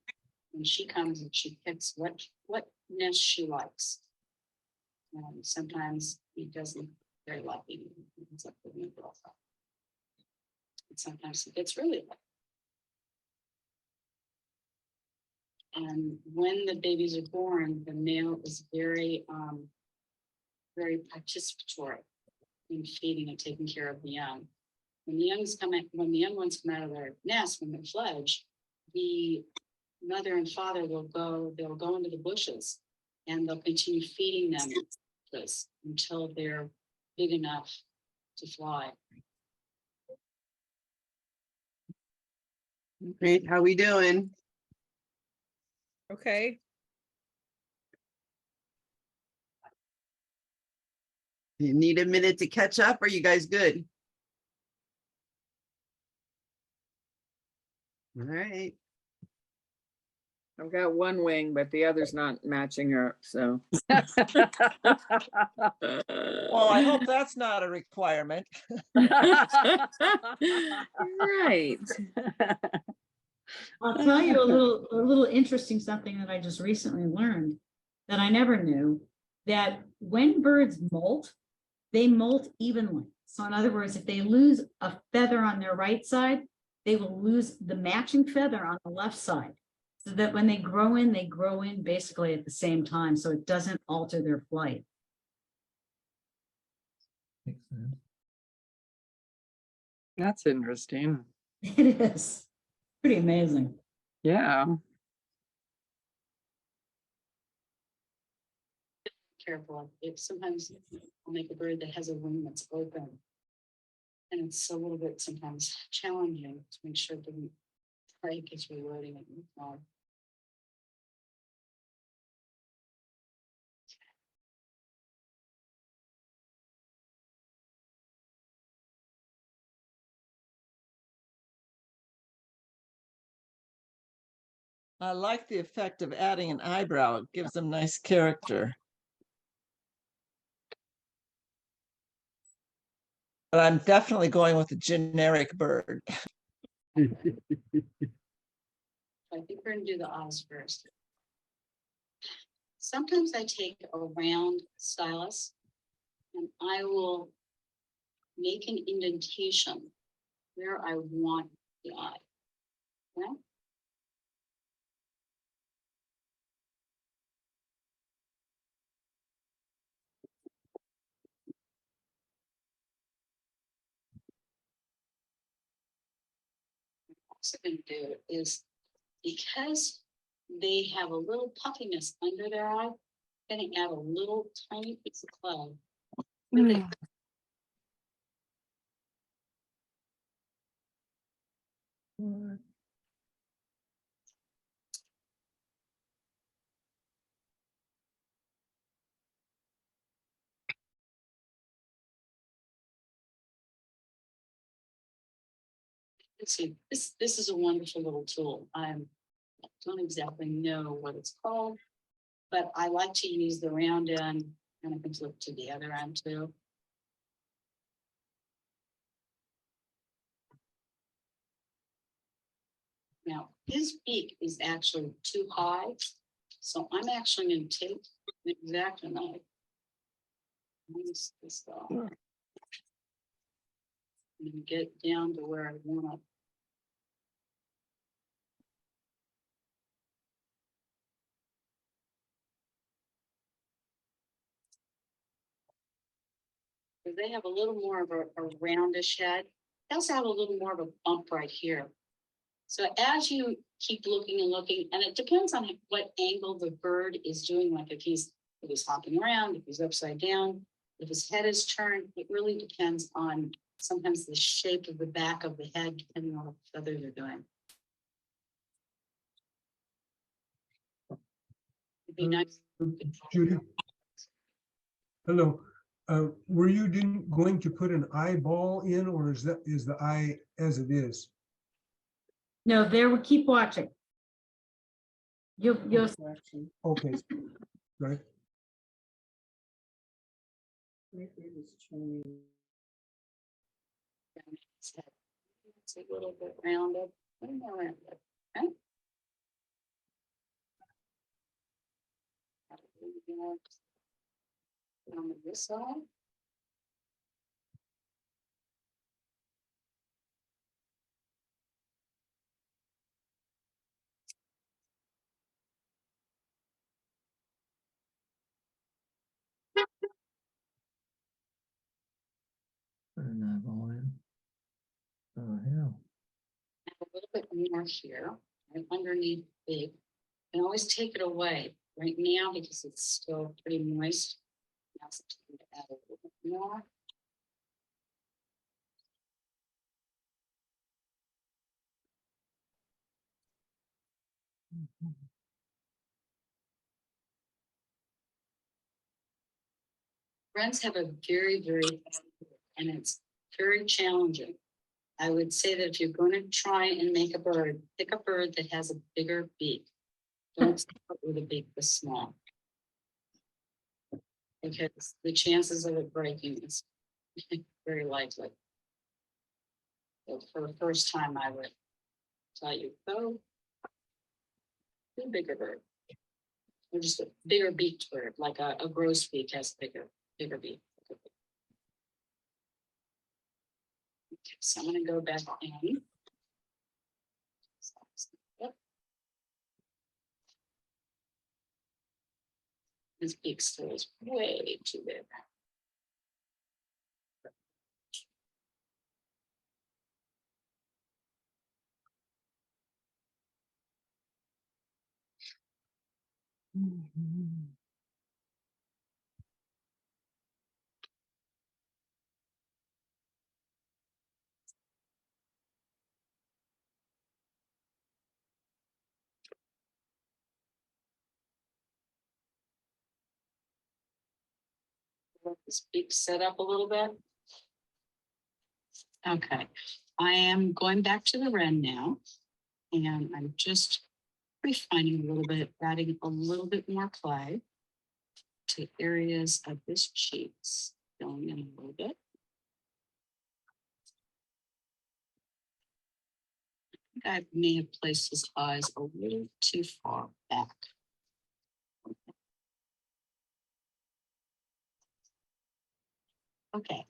And she comes and she picks what nest she likes. And sometimes he doesn't very lucky. It's up to me. And sometimes he gets really lucky. And when the babies are born, the male is very participatory in feeding and taking care of the young. When the young ones come out of their nest, when they fledge, the mother and father they'll go into the bushes and they'll continue feeding them until they're big enough to fly. Great, how we doing? Okay. You need a minute to catch up? Are you guys good? All right. I've got one wing, but the other's not matching her, so. Well, I hope that's not a requirement. Right. I'll tell you a little interesting something that I just recently learned that I never knew, that when birds molt, they molt evenly. So in other words, if they lose a feather on their right side, they will lose the matching feather on the left side. So that when they grow in basically at the same time. So it doesn't alter their flight. Makes sense. That's interesting. It is pretty amazing. Yeah. Careful. If sometimes I'll make a bird that has a wing that's open. And it's a little bit sometimes challenging to make sure it doesn't break as you're loading it in the car. I like the effect of adding an eyebrow. It gives them nice character. But I'm definitely going with a generic bird. I think we're gonna do the eyes first. Sometimes I take a round stylus and I will make an indentation where I want the eye. Okay. Also going to do is, because they have a little puffiness under their eye, I'm going to add a little tiny piece of clay. with it. Let's see, this is a wonderful little tool. I don't exactly know what it's called, but I like to use the round end, and I can flip to the other end too. Now, his beak is actually too high, so I'm actually going to take the exact knife. Minus this off. And get down to where I want it. They have a little more of a roundish head. They also have a little more of a bump right here. So as you keep looking and looking, and it depends on what angle the bird is doing, like if he's hopping around, if he's upside down, if his head is turned, it really depends on sometimes the shape of the back of the head, depending on what feathers are doing. It'd be nice. Judy? Hello. Were you going to put an eyeball in, or is the eye as it is? No, there, we keep watching. You'll, Okay, right. It's a little bit rounded. A little more rounded. Okay. On this side. Turn that volume. Oh, hell. A little bit more here, right underneath the beak. And always take it away right now because it's still pretty moist. Now it's time to add a little bit more. Wrens have a very, and it's very challenging. I would say that if you're going to try and make a bird, pick a bird that has a bigger beak. Don't start with a beak this small. Because the chances of it breaking is very likely. So for the first time, I would tell you, go to a bigger bird. Or just a bigger beaked bird, like a grosbeak has a bigger beak. Okay, so I'm going to go back in. Yep. This beak still is way too big. Let this beak set up a little bit. Okay, I am going back to the wren now, and I'm just refining a little bit, adding a little bit more clay to areas of this cheeks, filling in a little bit. I think I may have placed his eyes a little too far back. Okay,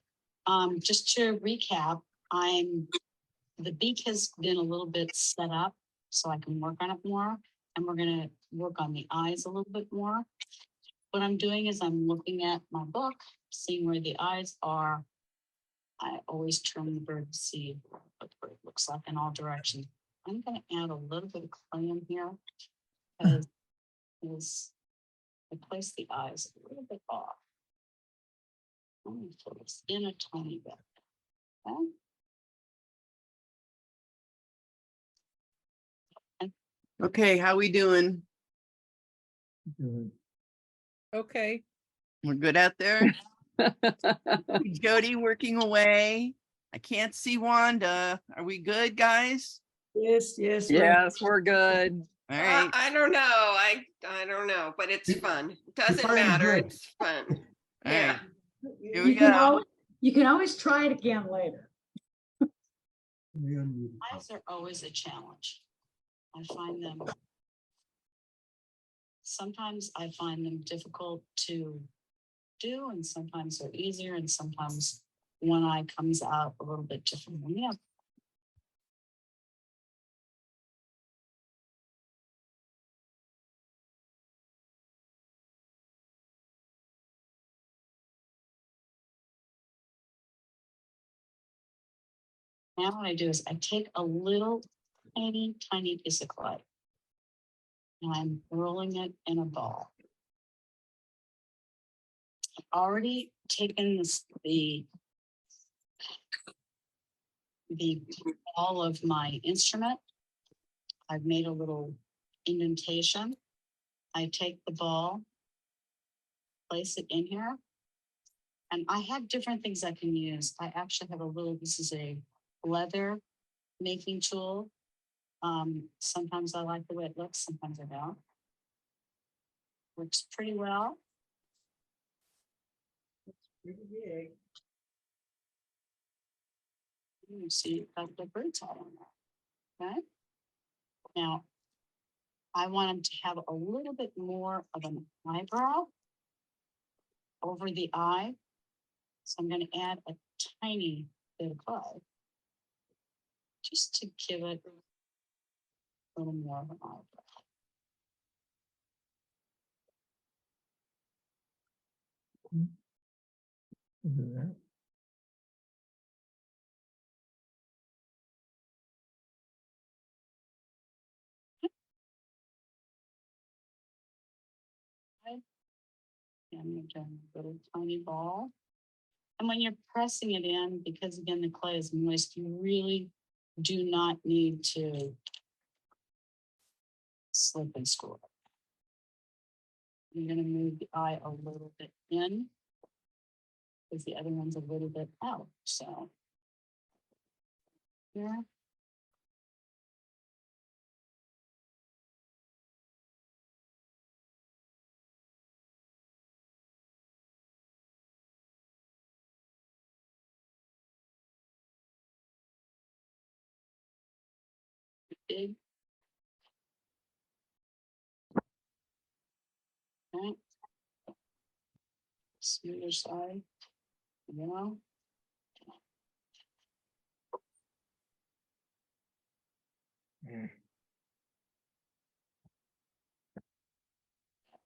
just to recap, the beak has been a little bit set up. so I can work on it more. And we're gonna work on the eyes a little bit more. What I'm doing is I'm looking at my book, seeing where the eyes are. I always turn the bird to see what the bird looks like in all directions. I'm gonna add a little bit of clay in here because I place the eyes a little bit off. Let me put this in a tiny bit. Okay. Okay, how we doing? Okay. We're good out there? Jody working away. I can't see Wanda. Are we good, guys? Yes, yes. Yes, we're good. All right. I don't know. I don't know, but it's fun. Doesn't fine, matter. good. It's fun. All Yeah. right. Here we go. You can always try it again later. Eyes are always a challenge. I find them, sometimes I find them difficult to do, and sometimes they're easier, and sometimes one eye comes out a little bit different than the other. Now what I do is I take a little tiny piece of clay and I'm rolling it in a ball. I've already taken the ball of my instrument. I've made a little indentation. I take the ball, place it in here, and I have different things I can use. I actually have this is a leather making tool. Sometimes I like the way it looks, sometimes I don't. Works pretty well. Pretty big. You see, got the bird's eye on there. Okay. Now, I want them to have a little bit more of an eyebrow over the eye. So I'm going to add a tiny bit of clay just to give it a little more of an eyebrow. And you're doing a little tiny ball. And when you're pressing it in, because again, the clay is moist, you really do not need to slip and screw it. You're going to move the eye a little bit in because the other one's a little bit out. So here. Big. Right. Smoother side, you know.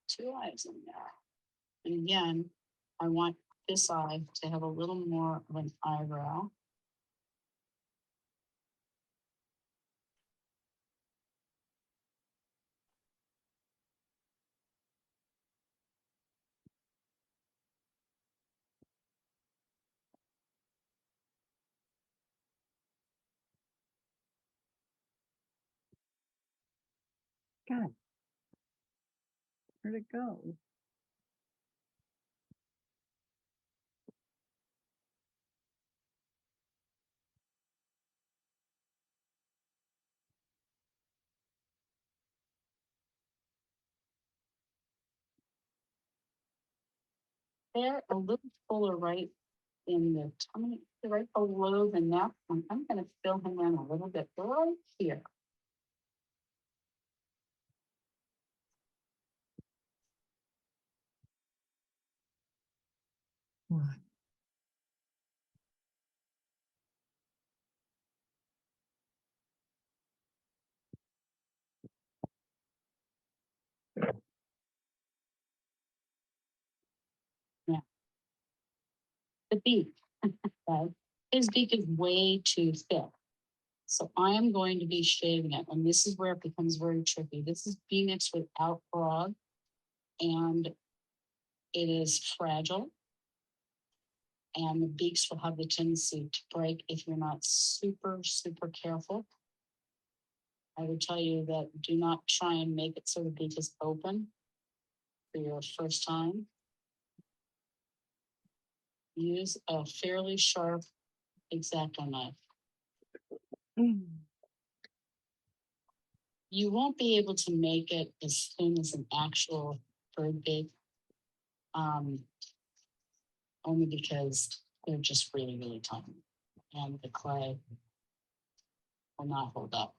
Two eyes in there. And again, I want this eye to have a little more of an eyebrow. God. Where'd it go? They're a little fuller right in the tummy, right below the neck. And I'm going to fill him in a little bit right here. Yeah. The beak, right? His beak is way too thick. So I am going to be shaving it, and this is where it becomes very tricky. This is Phoenix without frog, and it is fragile. And the beaks will have the tendency to break if you're not super, super careful. I would tell you that do not try and make it so the beak is open for your first time. Use a fairly sharp X-Acto knife. You won't be able to make it as thin as an actual bird beak, only because they're just really, really tiny, and the clay will not hold up.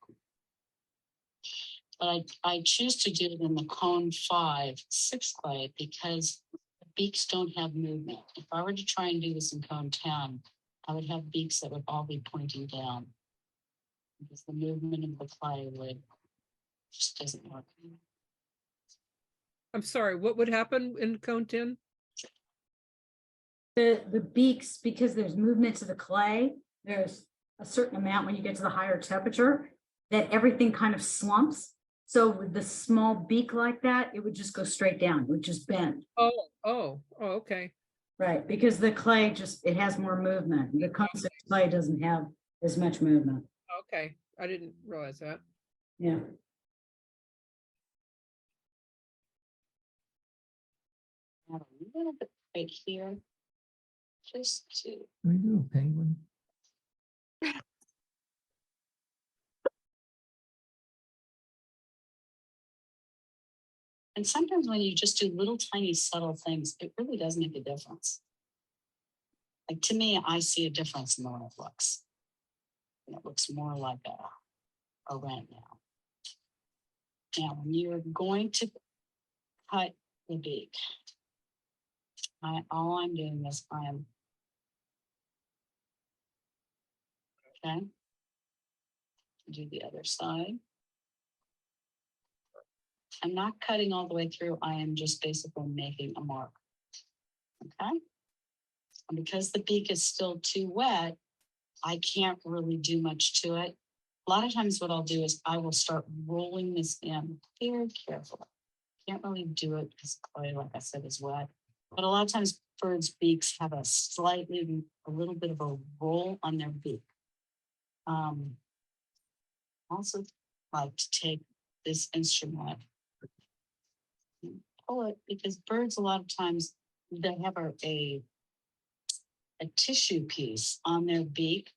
But I choose to do it in the cone 5/6 clay because the beaks don't have movement. If I were to try and do this in cone 10, I would have beaks that would all be pointing down because the movement of the clay would just doesn't work. I'm sorry, what would happen in cone 10? The beaks, because there's movement to the clay, there's a certain amount when you get to the higher temperature that everything kind of slumps. So with the small beak like that, it would just go straight down. It would just bend. Oh, okay. Right, because the clay just, it has more movement. The cone 6 clay doesn't have as much movement. Okay, I didn't realize that. Yeah. Add a little bit right here, just to. We do, penguin. And sometimes when you just do little tiny subtle things, it really does make a difference. Like to me, I see a difference in the way it looks. And it looks more like a wren now. Now, when you're going to cut the beak, all I'm doing is I am, okay, do the other side. I'm not cutting all the way through. I am just basically making a mark. Okay. And because the beak is still too wet, I can't really do much to it. A lot of times what I'll do is I will start rolling this in very carefully. Can't really do it because clay, like I said, is wet. But a lot of times birds' beaks have a little bit of a roll on their beak. Also like to take this instrument and pull it because birds a lot of times they have a tissue piece on their beak,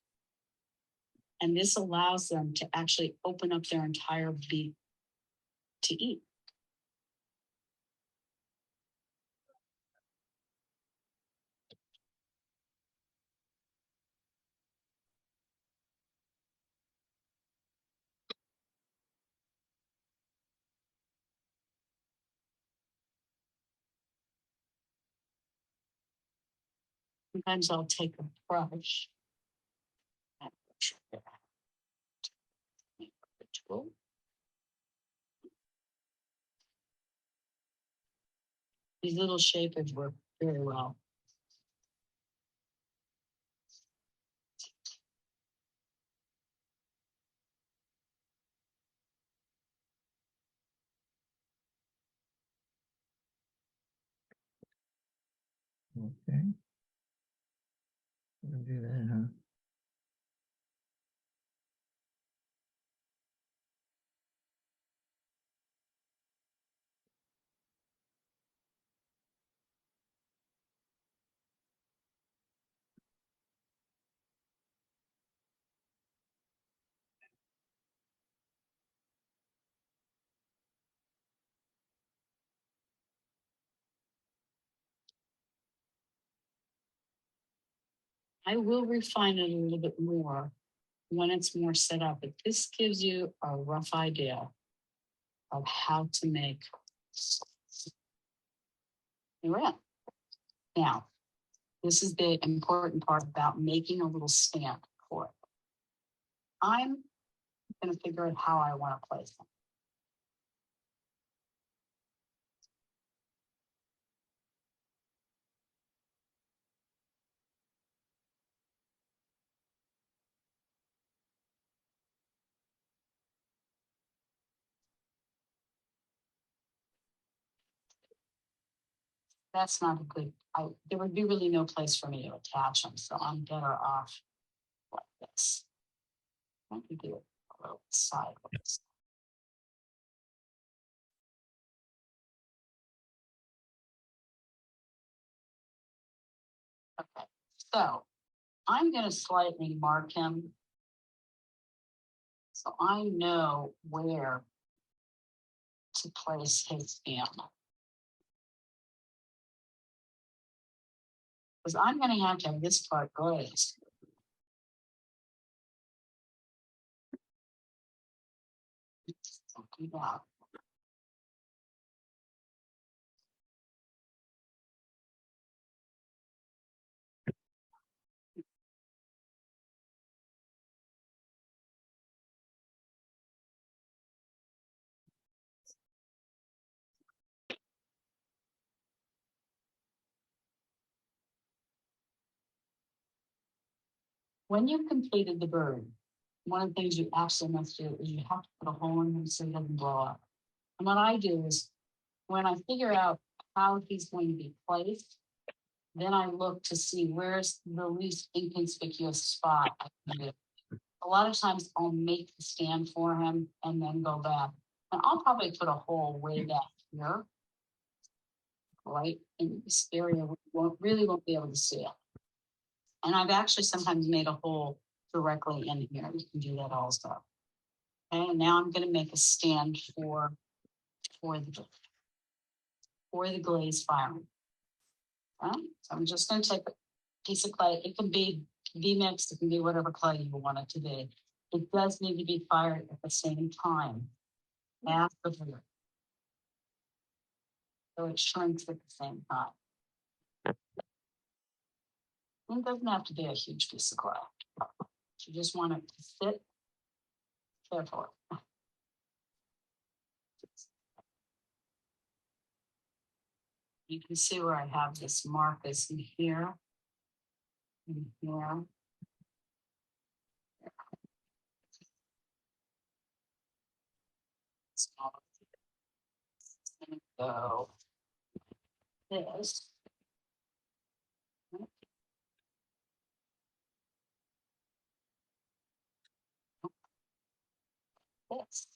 and this allows them to actually open up their entire beak to eat. Sometimes I'll take a brush. These little shapers work very well. Okay. We'll do that, huh? I will refine it a little bit more when it's more set up, but this gives you a rough idea of how to make a wren. Now, this is the important part about making a little stand for it. I'm going to figure out how I want to place them. That's not a good, there would be really no place for me to attach them, so I'm better off like this. Let me do it a little sideways. Okay, so I'm gonna slightly mark him. So I know where to place his stem. Because I'm gonna have to have this part glazed. Don't do that. When you've completed the bird, one of the things you absolutely must do is you have to put a hole in him so he doesn't blow up. And what I do is when I figure out how he's going to be placed, then I look to see where's the least inconspicuous spot I can do. A lot of times I'll make the stand for him and then go back. And I'll probably put a hole way back here. Right in this area, we won't be able to see it. And I've actually sometimes made a hole directly in here. You can do that also. Okay, and now I'm going to make a stand for the glazed fireman. Okay? So I'm just going to take a piece of clay. It can be V-mix, it can be whatever clay you want it to be. It does need to be fired at the same time as the bird. So it shrinks at the same time. It doesn't have to be a huge piece of clay. You just want it to sit carefully. You can see where I have this marcus in here. In here. So it's gonna go this. This.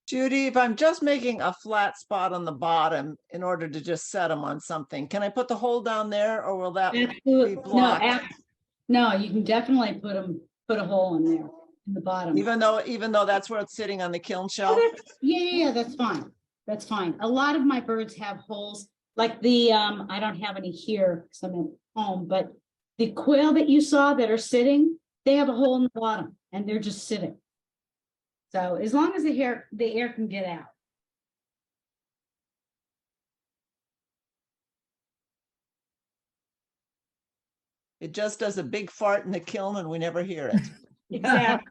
Judy, if I'm just making a flat spot on the bottom in order to just set them on something, can I put the hole down there or will that be Absolutely. No, blocked? no, you can definitely put a hole in there in the bottom. Even though that's where it's sitting on the kiln Oh, shelf? yeah, that's fine. That's fine. A lot of my birds have holes, like the, I don't have any here because I'm at home, but the quail that you saw that are sitting, they have a hole in the bottom and they're just sitting. So as long as the air can get out. It just does a big fart in the kiln and we never hear it. Exactly.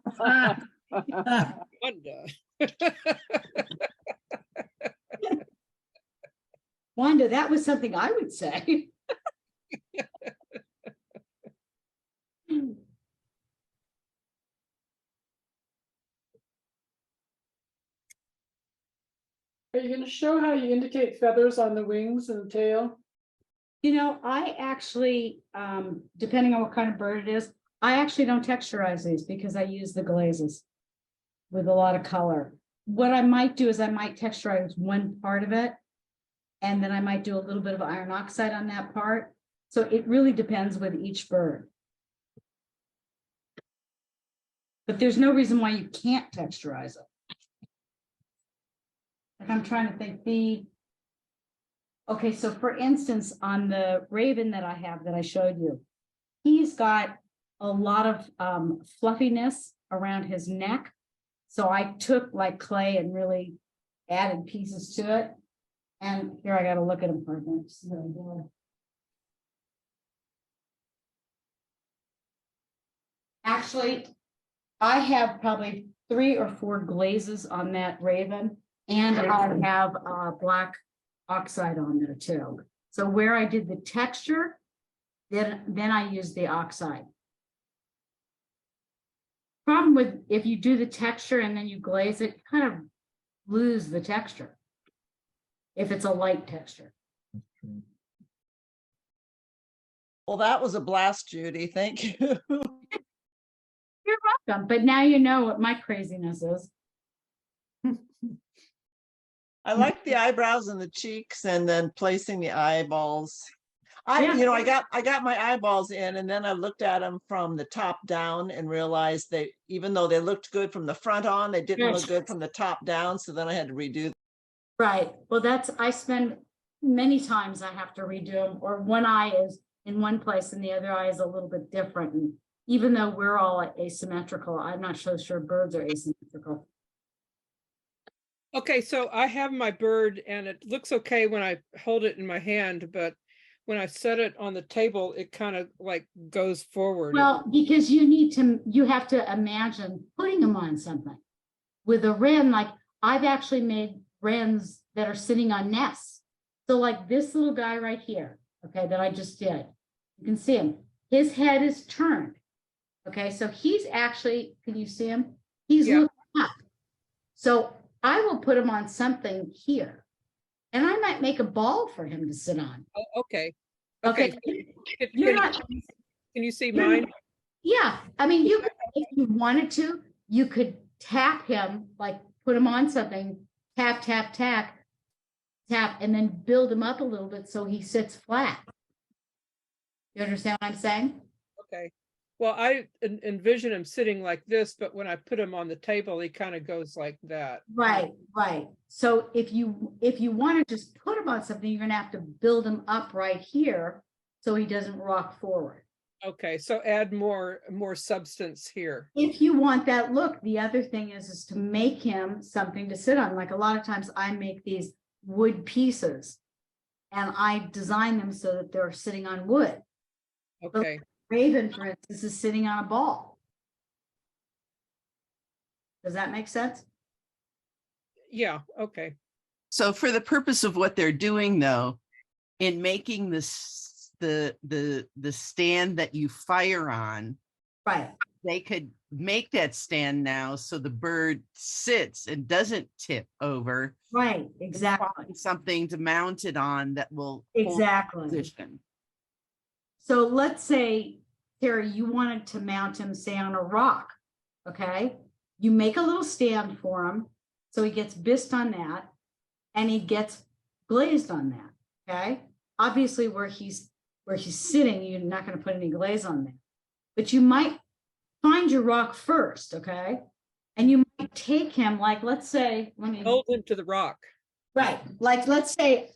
Wanda, that was something I would say. Are you going to show how you indicate feathers on the wings and the tail? You know, I actually, depending on what kind of bird it is, I actually don't texturize these because I use the glazes with a lot of color. What I might do is I might texturize one part of it, and then I might do a little bit of iron oxide on that part. So it really depends with each bird. But there's no reason why you can't texturize it. Like I'm trying to think okay, so for instance, on the raven that I have that I showed you, he's got a lot of fluffiness around his neck. So I took like clay and really added pieces to it. And here I got to look at him for a minute. Actually, I have probably 3 or 4 glazes on that raven, and I have black oxide on there too. So where I did the texture, then I used the oxide. problem with if you do the texture and then you glaze it, you kind of lose the texture. If it's a light texture. Well, that was a blast, Judy. Thank you. You're welcome, but now you know what my craziness is. I like the eyebrows and the cheeks and then placing the eyeballs. Yeah. I got my eyeballs in and then I looked at them from the top down and realized even though they looked good from the front on, they didn't Yes. look good from the top down. So then I had to redo. Right. Well, I spend many times I have to redo them, or one eye is in one place and the other eye is a little bit different. And even though we're all asymmetrical, I'm not so sure birds are asymmetrical. Okay, so I have my bird and it looks okay when I hold it in my hand, but when I set it on the table, it kind of like goes forward. Well, because you have to imagine putting them on something. With a wren, like I've actually made wrens that are sitting on nests. So like this little guy right here, okay, that I just did, you can see him. His head is turned. Okay, so he's actually, can you see him? He's looking up. So I will put him on something here. And I might make a ball for him to sit on. Oh, okay. Okay. Can you see mine? Yeah, I mean, you could, if you wanted to, you could tap him, like put him on something, tap, tap, tap, tap, and then build him up a little bit so he sits flat. You understand what I'm saying? Okay. Well, I envision him sitting like this, but when I put him on the table, he kind of goes like that. Right, right. So if you want to just put him on something, you're gonna have to build him up right here so he doesn't rock forward. Okay, so add more substance here. If you want that look, the other thing is to make him something to sit on. Like a lot of times I make these wood pieces and I design them so that they're sitting on wood. Okay. Raven, for instance, is sitting on a ball. Does that make sense? Yeah, okay. So for the purpose of what they're doing though, in making this, the stand that you fire on, right? They could make that stand now so the bird sits and doesn't tip over. Right, exactly. Something to mount it on that will Exactly. hold position. So let's say, Terry, you wanted to mount him, say, on a rock. Okay. You make a little stand for him. So he gets bisque on that and he gets glazed on that. Okay. Obviously, where he's sitting, you're not going to put any glaze on there. But you might find your rock first. Okay. And you might take him, like, let's say, hold him to the rock. Right. Like, let's say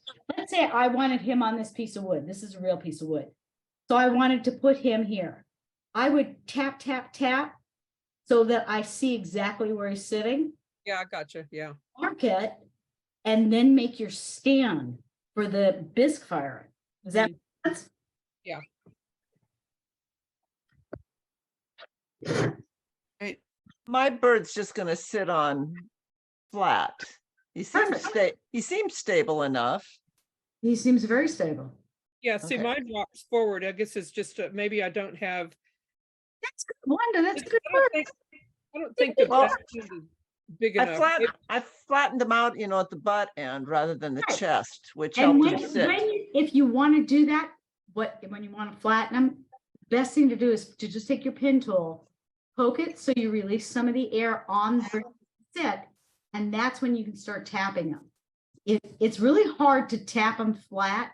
I wanted him on this piece of wood. This is a real piece of wood. So I wanted to put him here. I would tap, tap, tap so that I see exactly where he's sitting. Yeah, I gotcha. Yeah. Mark it and then make your stand for the bisque firing. Does that make sense? Yeah. Right. My bird's just going to sit on flat. He seems stable enough. He seems very stable. Yeah, see, Okay. mine rocks forward. I guess it's just maybe I don't have. That's good, Wanda. That's good. I don't think the back end is big enough. I flattened them out, at the butt end rather than the Right. chest, which And helped him sit. if you want to do that, when you want to flatten them, best thing to do is to just take your pin tool, poke it so you release some of the air on the sit, and that's when you can start tapping them. It's really hard to tap them flat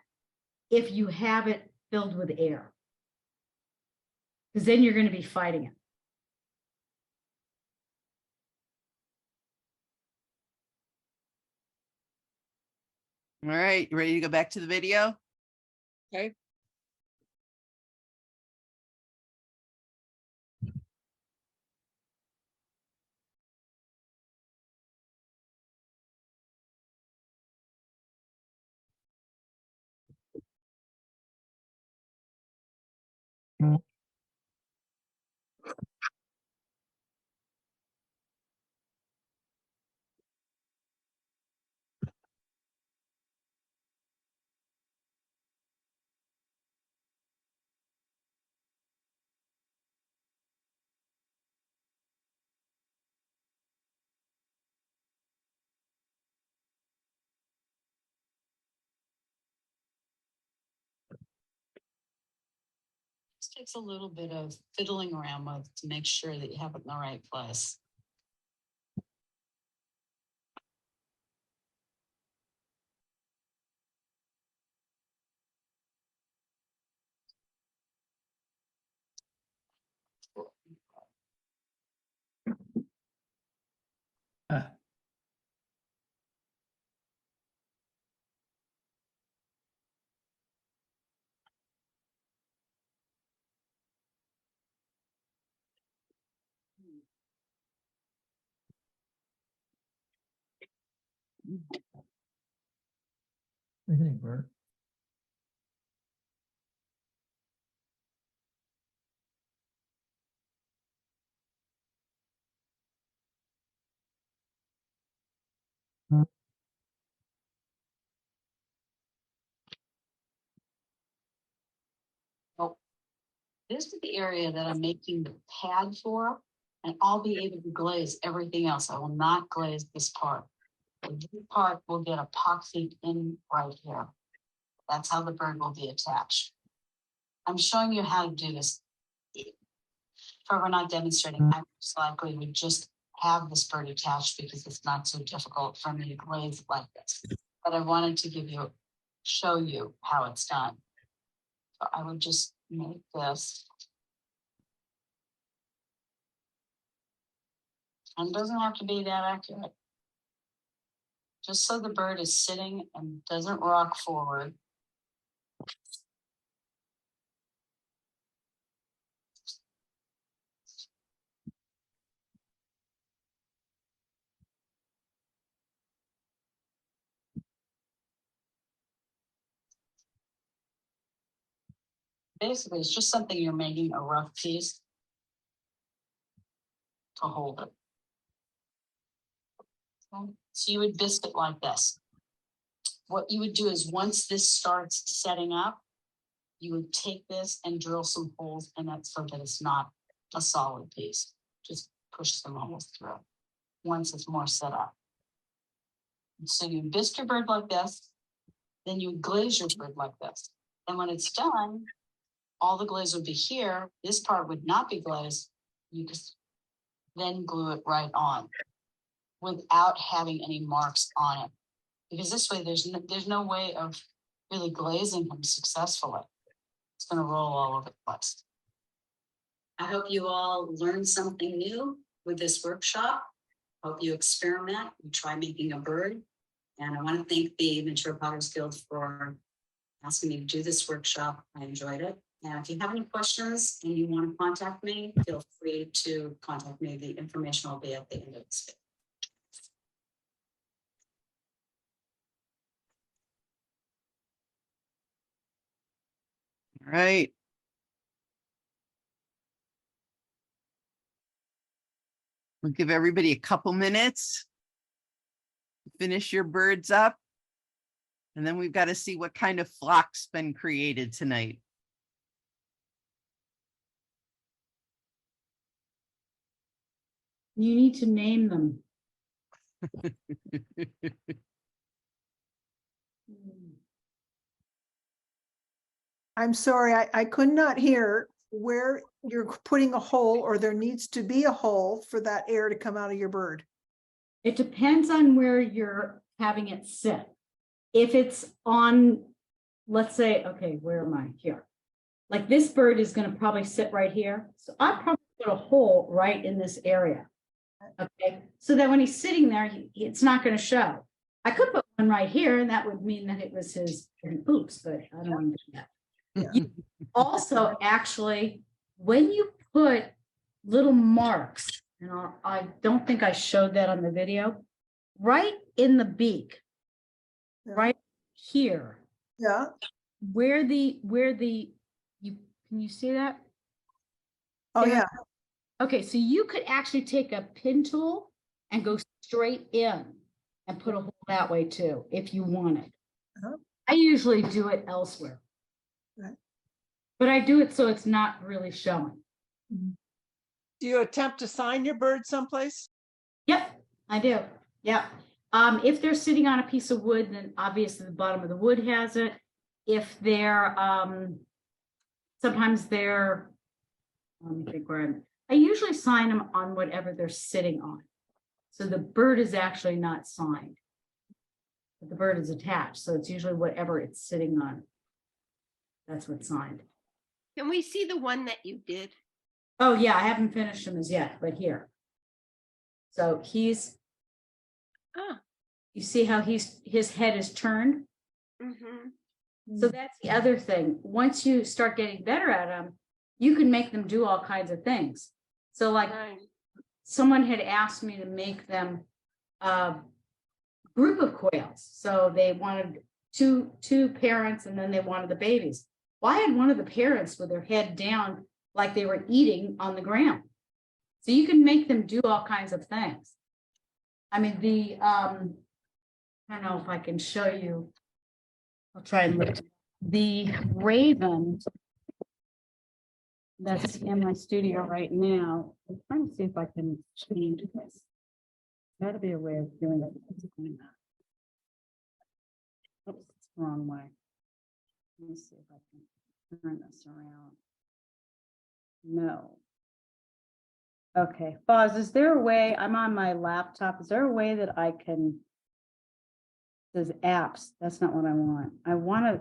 if you have it filled with air, because then you're going to be fighting it. All right, you ready to go back to the video? Okay. takes a little bit of fiddling around with to make sure that you have it in the right place. I think, Bert. Oh, this is the area that I'm making the pad for, and I'll be able to glaze everything else. I will not glaze this part. This part will get epoxied in right here. That's how the bird will be attached. I'm showing you how to do this. If we're not demonstrating, I most likely would just have this bird attached because it's not so difficult for me to glaze like this. But I wanted to show you how it's done. So I would just make this. And it doesn't have to be that accurate. Just so the bird is sitting and doesn't rock forward. Basically, it's just something you're making a rough piece to hold it. Okay. So you would bisque it like this. What you would do is once this starts setting up, you would take this and drill some holes in it so that it's not a solid piece. Just push some holes through once it's more set up. And so you bisque your bird like this, then you glaze your bird like this. And when it's done, all the glaze would be here. This part would not be glazed. You just then glue it right on without having any marks on it. Because this way there's no way of really glazing them successfully. It's going to roll all over the place. I hope you all learned something new with this workshop. Hope you experiment and try making a bird. And I want to thank the Ventura Potters Guild for asking me to do this workshop. I enjoyed it. And if you have any questions and you want to contact me, feel free to contact me. The information will be at the end of this video. All right. We'll give everybody a couple minutes. Finish your birds up. And then we've got to see what kind of flock's been created tonight. You need to name them. I'm sorry, I could not hear where you're putting a hole, or there needs to be a hole for that air to come out of your bird. It depends on where you're having it sit. If it's on, let's say, okay, where am I here? Like this bird is going to probably sit right here. So I'd probably put a hole right in this area. Okay, so that when he's sitting there, it's not going to show. I could put one right here, and that would mean that it was his boots, but I don't want to do that. You also, actually, when you put little marks, and I don't think I showed that on the video, right in the beak, right here. Yeah. Where the you can you see that? Oh yeah. Okay, so you could actually take a pin tool and go straight in and put a hole that way too, if you wanted. I usually do it elsewhere. Right. But I do it so it's not really showing. Do you attempt to sign your bird someplace? Yep, I do. Yeah. If they're sitting on a piece of wood, then obviously the bottom of the wood has it. If they're sometimes they're, let me think I usually sign them on whatever they're sitting on. So the bird is actually not signed. But the bird is attached, so it's usually whatever it's sitting on. That's what's signed. Can we see the one that you did? Oh, yeah, I haven't finished him as yet, but here. So he's, you see how his head is turned? Mm-hmm. So that's the other thing. Once you start getting better at them, you can make them do all kinds of things. So like someone had asked me to make them a group of quails. So they wanted two parents and then they wanted the babies. Well, I had one of the parents with their head down like they were eating on the ground. So you can make them do all kinds of things. I mean, I don't know if I can show you. I'll try and look. The raven that's in my studio right now. I'm trying to see if I can change this. Gotta be a way of doing it. Oops, it's the wrong way. Let me see if I can turn this around. No. Okay, Foz, is there a way, I'm on my laptop, is there a way that I can, there's apps, that's not what I want. I want to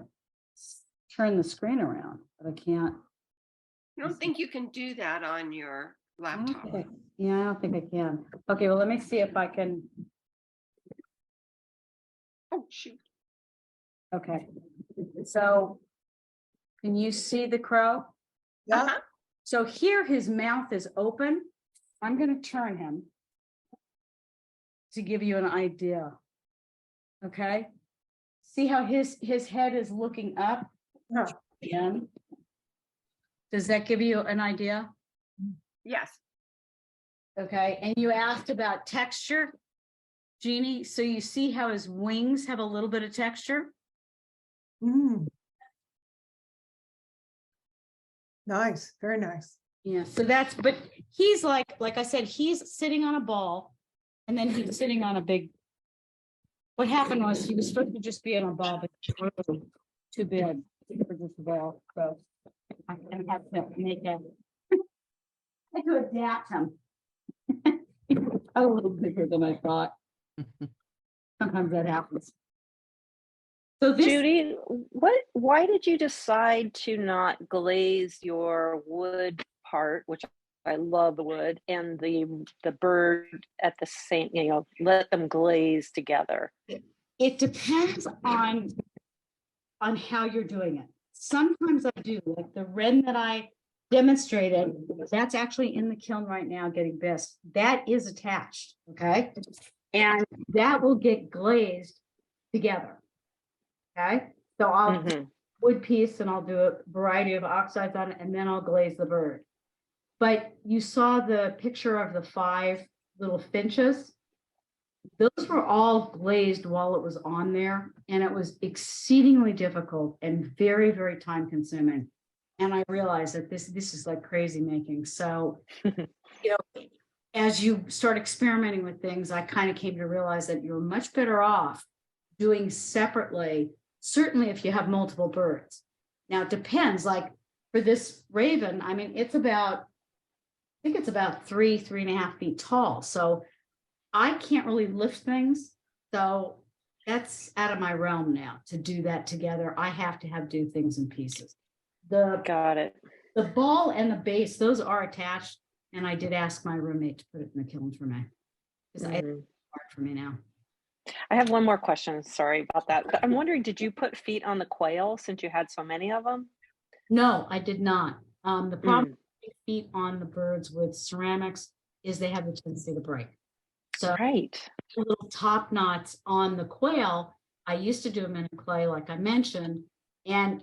turn the screen around, but I can't. I don't think you can do that on your laptop. Okay. Yeah, I don't think I can. Okay, well, let me see if I can. Oh, shoot. Okay, so can you see the crow? Yeah. So here his mouth is open. I'm going to turn him to give you an idea. Okay. See how his head is looking up? Yeah. Does that give you an idea? Yes. Okay. And you asked about texture, Jeannie. So you see how his wings have a little bit of texture? Nice. Very nice. Yeah. So that's, but he's like I said, he's sitting on a ball and then he's sitting on a big. What happened was he was supposed to just be on a ball, but too big for just a ball. So I have to make a, I had to adapt him. A little bigger than I thought. Sometimes that happens. So this, Judy, why did you decide to not glaze your wood part, which I love the wood, and the bird at the same, let them glaze together? it depends on how you're doing it. Sometimes I do, like the wren that I demonstrated, that's actually in the kiln right now getting bisque. That is attached, okay? And that will get glazed together. Okay, so I'll wood piece and I'll do a variety of oxides on it and then I'll glaze the bird. But you saw the picture of the 5 little finches. Those were all glazed while it was on there, and it was exceedingly difficult and very, very time consuming. And I realized that this is like crazy making. So, as you start experimenting with things, I kind of came to realize that you're much better off doing separately. Certainly if you have multiple birds. Now it depends, like for this raven, I mean, it's about, I think it's about 3.5 feet tall. So I can't really lift things. So that's out of my realm now to do that together. I have to do things in pieces. Got it. The ball and the base, those are attached. And I did ask my roommate to put it in the kiln for me. Because it's hard for me now. I have one more question. Sorry about that. But I'm wondering, did you put feet on the quail since you had so many of them? No, I did not. The problem with feet on the birds with ceramics is they have the tendency to break. So the little top knots on the quail, I used to do them in clay, like I mentioned, and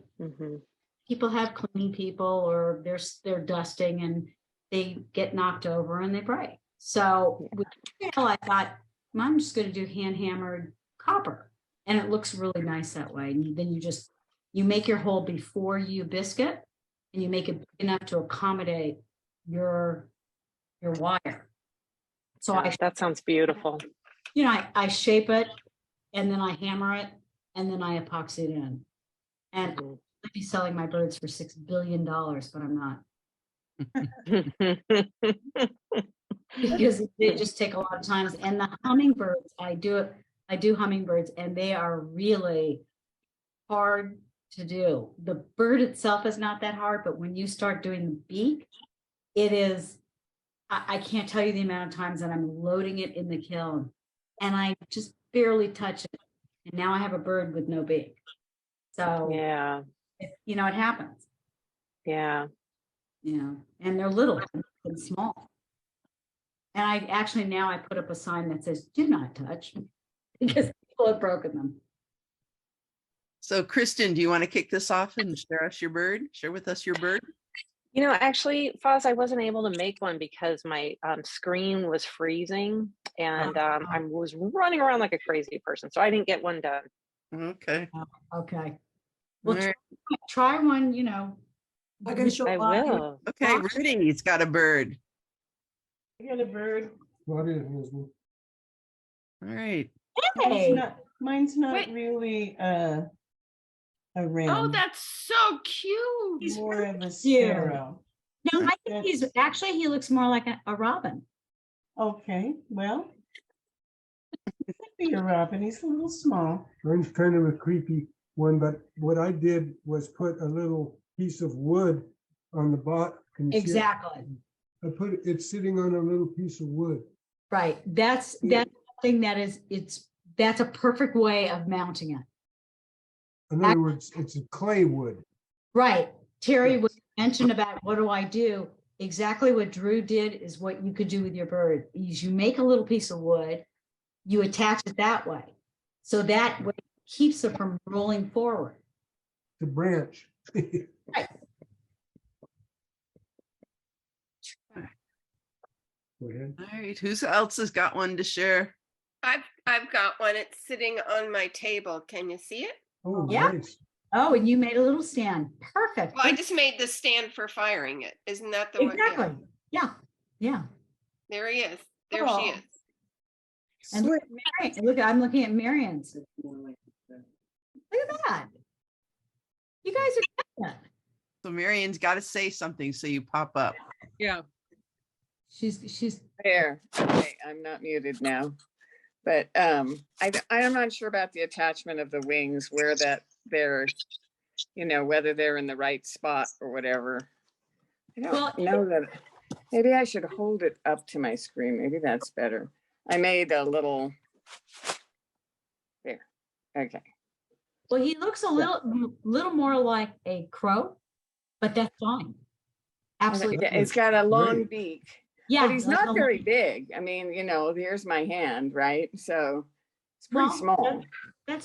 people have cleaning people or they're dusting and they get knocked over and they break. So with quail, I thought, I'm just going to do hand hammered copper, and it looks really nice that way. And then you make your hole before you biscuit, and you make it big enough to accommodate your wire. So that sounds beautiful. I shape it, and then I hammer it, and then I epoxy it in. And I'd be selling my birds for $6 billion, but I'm not. Because they just take a lot of times. And the hummingbirds, I do hummingbirds, and they are really hard to do. The bird itself is not that hard, but when you start doing the beak, it is, I can't tell you the amount of times that I'm loading it in the kiln and I just barely touch it. And now I have a bird with no beak. So Yeah. it happens. Yeah. And they're little and small. And now I put up a sign that says, do not touch, because people have broken them. So Kristen, do you want to kick this off and share with us your bird? Actually, Foz, I wasn't able to make one because my screen was freezing and I was running around like a crazy person. So I didn't get one done. Okay. Okay. Well, try one, I can show. I will. Okay, Rudy's got a bird. I got a bird. Claudia has one. All right. Hey. Mine's not Wait. really a wren. Oh, that's so cute. He's more of a cute. sparrow. No, I think he looks more like a robin. Okay, well, he could be a robin. He's a little small. Mine's kind of a creepy one, but what I did was put a little piece of wood on the bottom. Exactly. I put it's sitting on a little piece of wood. Right. That's something that's a perfect way of mounting it. In other words, it's a clay wood. Right. Terry was mentioned about what do I do? Exactly what Drew did is what you could do with your bird. Is you make a little piece of wood, you attach it that way. So that way it keeps it from rolling forward. The branch. Right. Go ahead. All right. Who else has got one to share? I've got one. It's sitting on my table. Can you see it? Oh, Yeah. nice. Oh, and you made a little stand. Perfect. Well, I just made the stand for firing it. Isn't that the one? Yeah. Exactly. Yeah. Yeah. There he is. There Oh. she is. And I'm looking at Marion's. Look at that. You guys are good. So Marion's got to say something, so you pop up. Yeah. She's There. Okay, I'm not muted now. But I'm not sure about the attachment of the wings, where that they're, whether they're in the right spot or whatever. I don't know that. Maybe I should hold it up to my screen. Maybe that's better. I made a little. There. Okay. well, he looks a little more like a crow, but that's fine. Absolutely. Yeah, it's got a long Great. beak. Yeah. But he's not very big. I mean, here's my hand, right? So it's pretty small.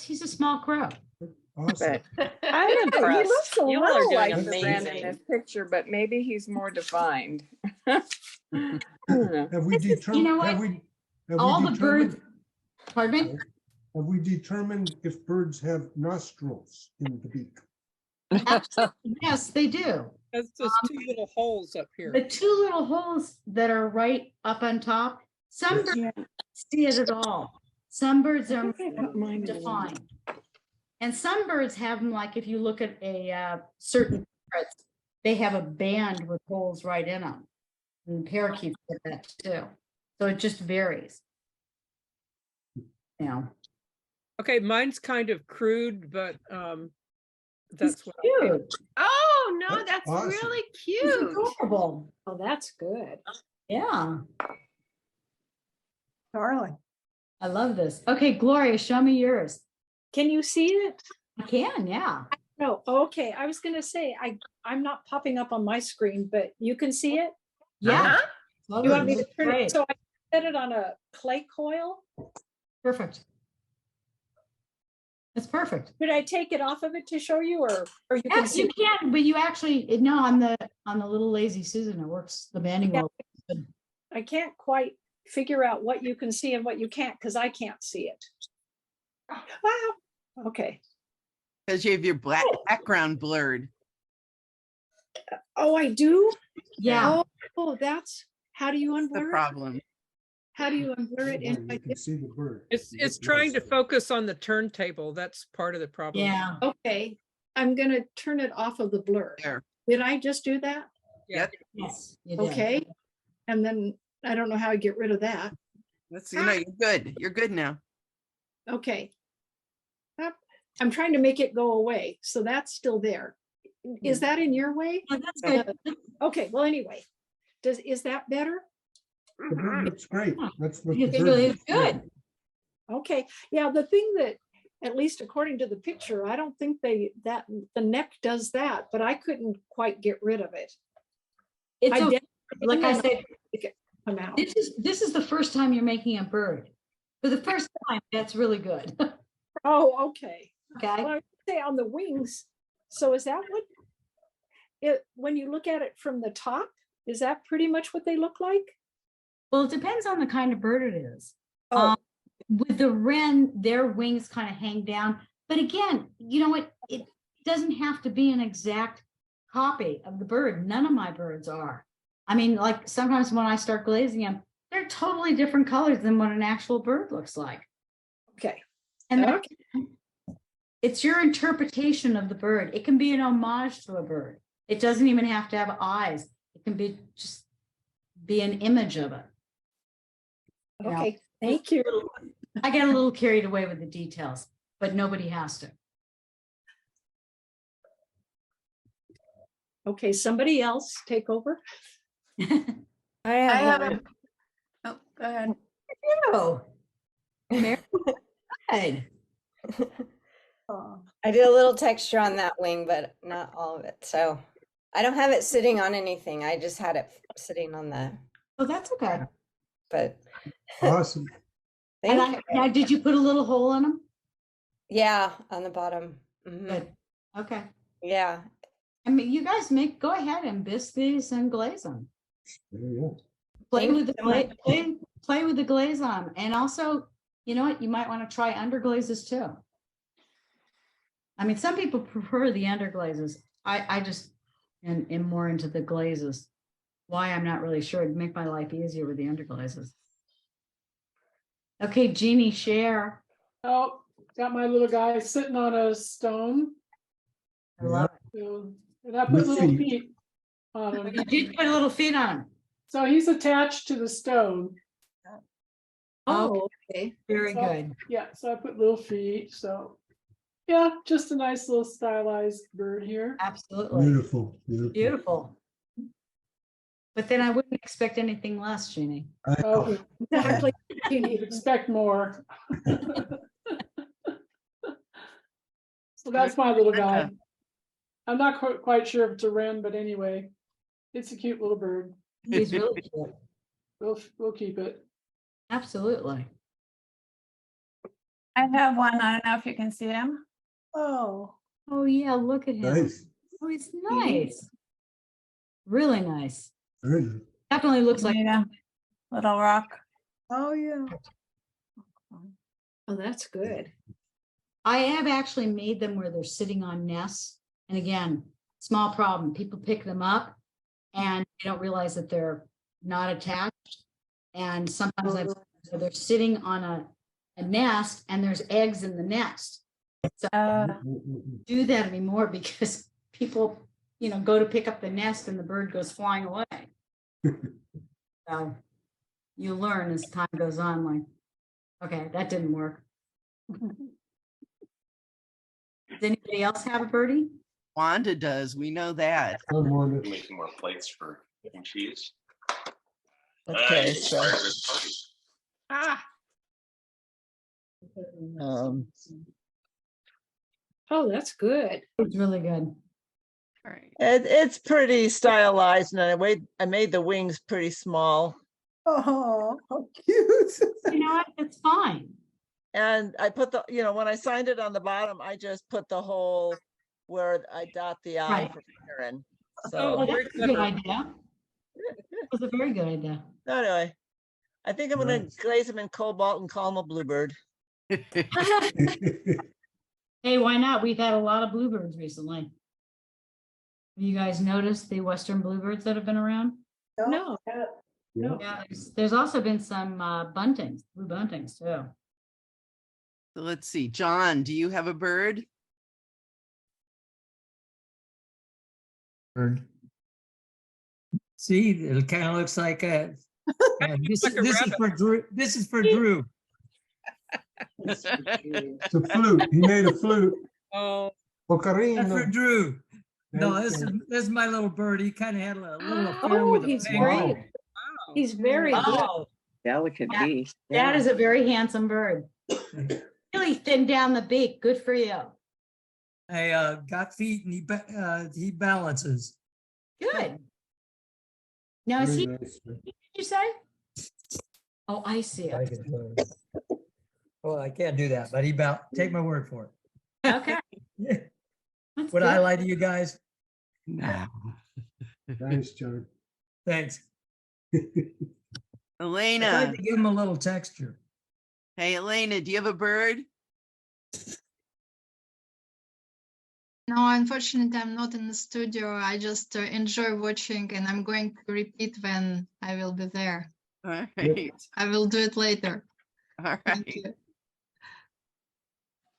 He's a small crow. Awesome. But I'm he impressed. looks a You all are little doing like the wren in amazing. this picture, but maybe he's more defined. I don't know. Have we You know what? determined? Have All we the birds, determined? pardon me? Have we determined if birds have nostrils in the beak? Yes, they do. That's those two little holes up here. The two little holes that are right up on top, some birds don't see it at all. Some birds are more defined. And some birds have them, like if you look at a certain parrots, they have a band with holes right in them. And parakeets get that too. So it just varies. Okay, mine's kind of crude, but that's what. Cute. Oh, no, That's that's awesome. really It's cute. adorable. Oh, that's good. Yeah, Darling. I love this. Okay, Gloria, show me yours. Can you see it? I can, yeah. No, okay. I was gonna say, I'm not popping up on my screen, but you can see it? Yeah. Uh-huh. You want me to Looks turn great. it, so I set it on a clay coil? Perfect. That's perfect. Could I take it off of it to show you, or you can Yes, see? you can, but you actually, no, on the little lazy Susan, it works, the banding Yeah. will. I can't quite figure out what you can see and what you can't, because I can't see it. Wow, okay. Because you have your black background blurred. Oh, I do? Yeah. Oh, that's, how do you The unblur it? problem. How do you unblur it? You And can see the bird. It's trying to focus on the turntable. That's part of the problem. Yeah. okay, I'm gonna turn it off of the blur. There. Did I just do that? Yep. Yes. you did. Okay. And then I don't know how I get rid of that. That's, you're good. You're good now. Okay. Yep. I'm trying to make it go away. So that's still there. Is that in your way? Oh, that's good. Okay, well, anyway, is that better? The bird looks great. That's what the It's bird really looks great. good. Okay, yeah, the thing that, at least according to the picture, I don't think that the neck does that, but I couldn't quite get rid of it. It's I okay. did- Like I said, Make it come out. this is the first time you're making a bird. For the first time, that's really good. Oh, okay. Okay. Well, I would say on the wings, so is that what it, when you look at it from the top, is that pretty much what they look like? Well, it depends on the kind of bird it is. Oh. With the wren, their wings kind of hang down. But again, you know what? It doesn't have to be an exact copy of the bird. None of my birds are. I mean, like sometimes when I start glazing them, they're totally different colors than what an actual bird looks like. Okay. And Okay. it's your interpretation of the bird. It can be an homage to a bird. It doesn't even have to have eyes. It can be just be an image of it. You know? Okay, thank you. I get a little carried away with the details, but nobody has to. Okay, somebody else take over. I have have one. Oh, go ahead. Oh, good. I did a little texture on that wing, but not all of it. So I don't have it sitting on anything. I just had it sitting on the, Oh, that's okay. but Awesome. And thank you. now, did you put a little hole in them? Yeah, on the bottom. Mhm. Good. Okay. Yeah. I mean, you guys go ahead and bisque these and glaze them. There you Play Thank with the you so much. play with the glaze on 'em. And also, you know what? You might want to try underglazes too. I mean, some people prefer the underglazes. I just am more into the glazes. Why, I'm not really sure. It'd make my life easier with the underglazes. Okay, Jeannie, share. Oh, got my little guy sitting on a stone. I love So, and I put With little feet. feet on it. him. You did put little feet on him. So he's attached to the stone. Oh, okay. Very So- good. Yeah, so I put little feet, so. Yeah, just a nice little stylized bird here. go. Absolutely. Beautiful, beautiful. Beautiful. But then I wouldn't expect anything less, Jeannie. I know. Oh, Exactly. you'd expect more. So that's my little guy. I'm not quite sure if it's a wren, but anyway, it's a cute little bird. He's really cute. We'll keep it. Absolutely. I have one. I don't know if you can see him. Oh, Oh, yeah, look at him. Nice. Oh, he's nice. Really nice. Very good. Definitely looks like, Yeah. Little rock. Oh, yeah. oh, that's good. I have actually made them where they're sitting on nests. And again, small problem. People pick them up and they don't realize that they're not attached. And sometimes they're sitting on a nest and there's eggs in the nest. So don't do that anymore because people, you know, go to pick up the nest and the bird goes flying away. So you learn as time goes on, like, okay, that didn't work. Does anybody else have a birdie? Wanda does. We know that. I'm on it. Making more plates for cheese. Okay, so, Ah, Oh, that's good. It's really good. all right. it's pretty stylized, and I made the wings pretty small. Oh, how cute. You know what? It's fine. And I put the, when I signed it on the bottom, I just put the hole where I dot the I Right. for Karen. Oh, So that's a good idea. That was a very good idea. anyway, I think I'm gonna glaze them in cobalt and call them a bluebird. Hey, why not? We've had a lot of bluebirds recently. You guys noticed the western bluebirds that have been around? No, Yeah. Yeah, there's also been some buntings, blue buntings too. So let's see. John, do you have a bird? Bird. See, it kind of looks like a. This Like a is rabbit. for Drew. This is for Drew. It's a flute. He made a flute. Oh, That's for Ocarina. Drew. No, Thank you. this is my little bird. He kind of had a little affair Oh, with a he's penguin. great. He's very good. Oh, Delicate that- beast. that is a very handsome bird. Really thinned down the beak. Good for you. I got feet and he balances. Good. Now, is Very he, nice. did you say? Oh, I see I it. can- Well, I can't do that, but take my word for Okay. it. That's Would I good. lie to you guys? No. Nice, John. Thanks. I Elena, tried to give him a little texture. hey Elena, do you have a bird? No, unfortunately, I'm not in the studio. I just enjoy watching, and I'm going to repeat when I will be there. All right, I will do it later. all Thank right. you.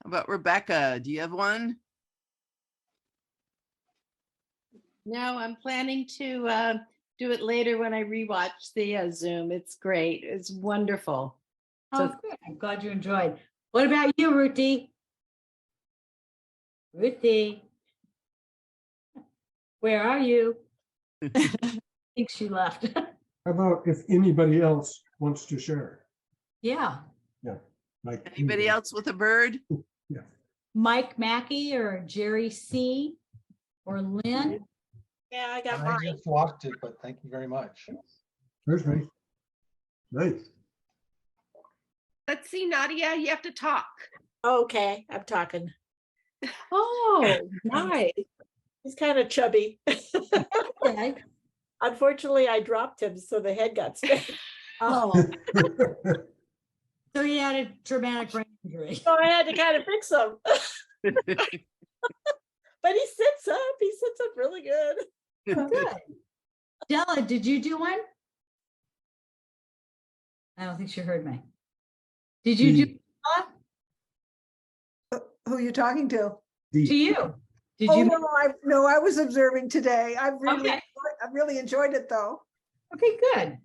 How about Rebecca? Do you have one? No, I'm planning to do it later when I rewatch the Zoom. It's great. It's wonderful. Oh, good. I'm glad you enjoyed. What about you, Ruthie? Ruthie. Where are you? I think she left. How about if anybody else wants to share? Yeah. Yeah. Like Anybody else with a bird? Yeah. Mike Mackey or Jerry C. or Lynn? Yeah, I got I mine. just walked it, but thank you very much. There's me. Nice. Let's see, Nadia, you have to talk. Okay, I'm talking. Oh, nice. He's kind of chubby. Okay. Unfortunately, I dropped him, so the head got stuck. Oh, so he had a dramatic brain injury. So I had to kind of fix him. But he sits up. He sits up really good. Oh, good. Della, did you do one? I don't think she heard me. Did you do one? Who are you talking to? To you? Did Oh, you? no, I was observing today. I Okay. really enjoyed it though. Okay, good.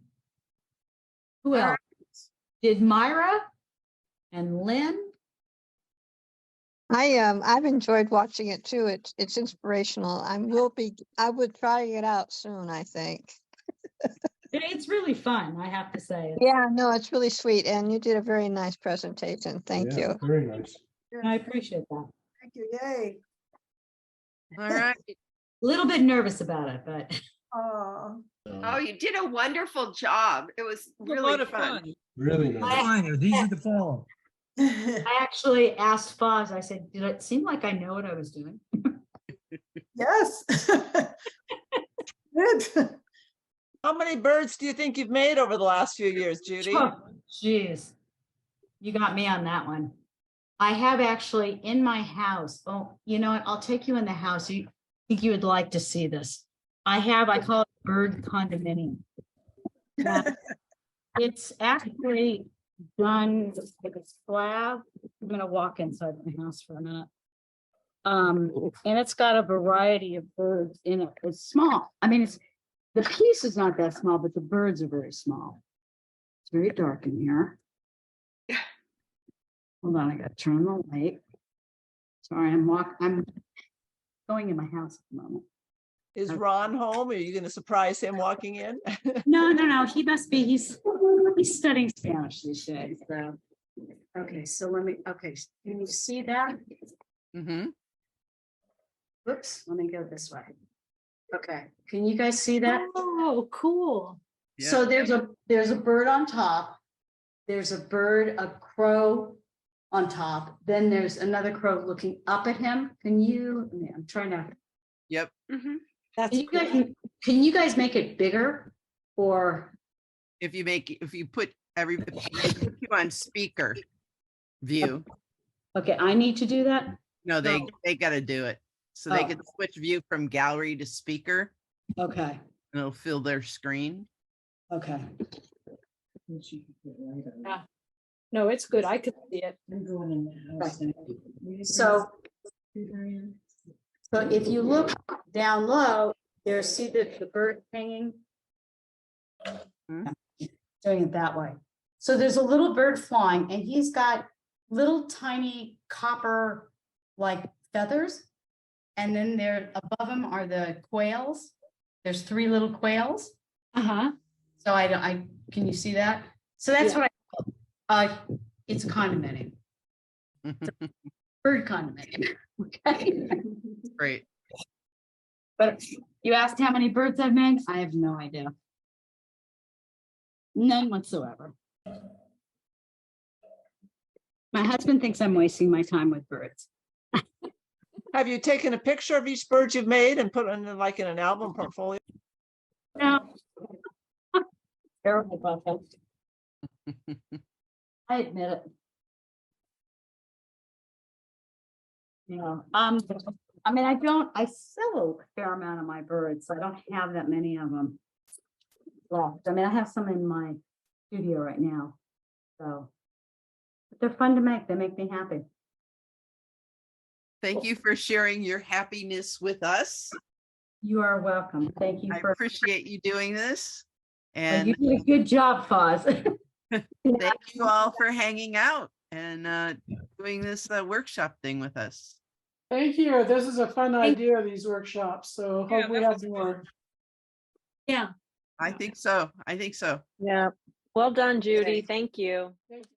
Who else? Did Myra and Lynn? I've enjoyed watching it too. It's inspirational. I would try it out soon, I think. It's really fun, I have to say. Yeah, no, it's really sweet. And you did a very nice presentation. Thank Yeah, you. very nice. I appreciate that. Thank you, yay. All right. A little bit nervous about it, but Oh, you did a wonderful job. It was a really lot of fun. fun. Really nice. Fine, it's easy to follow. I actually asked Foz, I said, did it seem like I know what I was doing? Yes. Good. How many birds do you think you've made over the last few years, Judy? Oh, geez. You got me on that one. I have actually in my house. Oh, you know what? I'll take you in the house. You think you would like to see this. I call it bird condominium. It's actually done with a slab. I'm gonna walk inside my house for a minute. And it's got a variety of birds in it. It's small. I mean, the piece is not that small, but the birds are very small. It's very dark in here. Hold on, I gotta turn the light. Sorry, I'm going in my house at the moment. Is Ron home? Are you going to surprise him walking in? No. He must be. He's studying Spanish these days. So. Okay, so okay, can you see that? Mm-hmm. Oops, let me go this way. Okay, can you guys see that? Oh, cool. So there's a bird on top. There's a crow on top. Then there's another crow looking up at him. I'm trying to. Yep. Mm-hmm. Can you guys make it bigger or? If you put on speaker view. Okay, I need to do that? No, they got to do it. So they can switch view from gallery to speaker. Okay. And it'll fill their screen. Okay. No, it's good. I could see it. So if you look down low, There's, see the bird hanging? Doing it that way. So there's a little bird flying and he's got little tiny copper like feathers. And then there above him are the quails. There's 3 little quails. So can you see that? So that's what it's a condominium. Bird condominium. Okay. Great. But you asked how many birds I've made? I have no idea. None whatsoever. My husband thinks I'm wasting my time with birds. Have you taken a picture of each bird you've made and put it in like in an album portfolio? No. Terrible about that. I admit it. Yeah. I mean, I sell a fair amount of my birds. I don't have that many of them left. I mean, I have some in my studio right now. So, but they're fun to make. They make me happy. Thank you for sharing your happiness with us. You are welcome. Thank you I for appreciate you doing this. Well, And you did a good job, Foz. thank you all for hanging out and doing this workshop thing with us. Thank you. This is a fun idea, these workshops. So Yeah, hope we that have was more. Yeah. I think so. I think so. Yeah. Well done, Judy. Thank you. Thank you.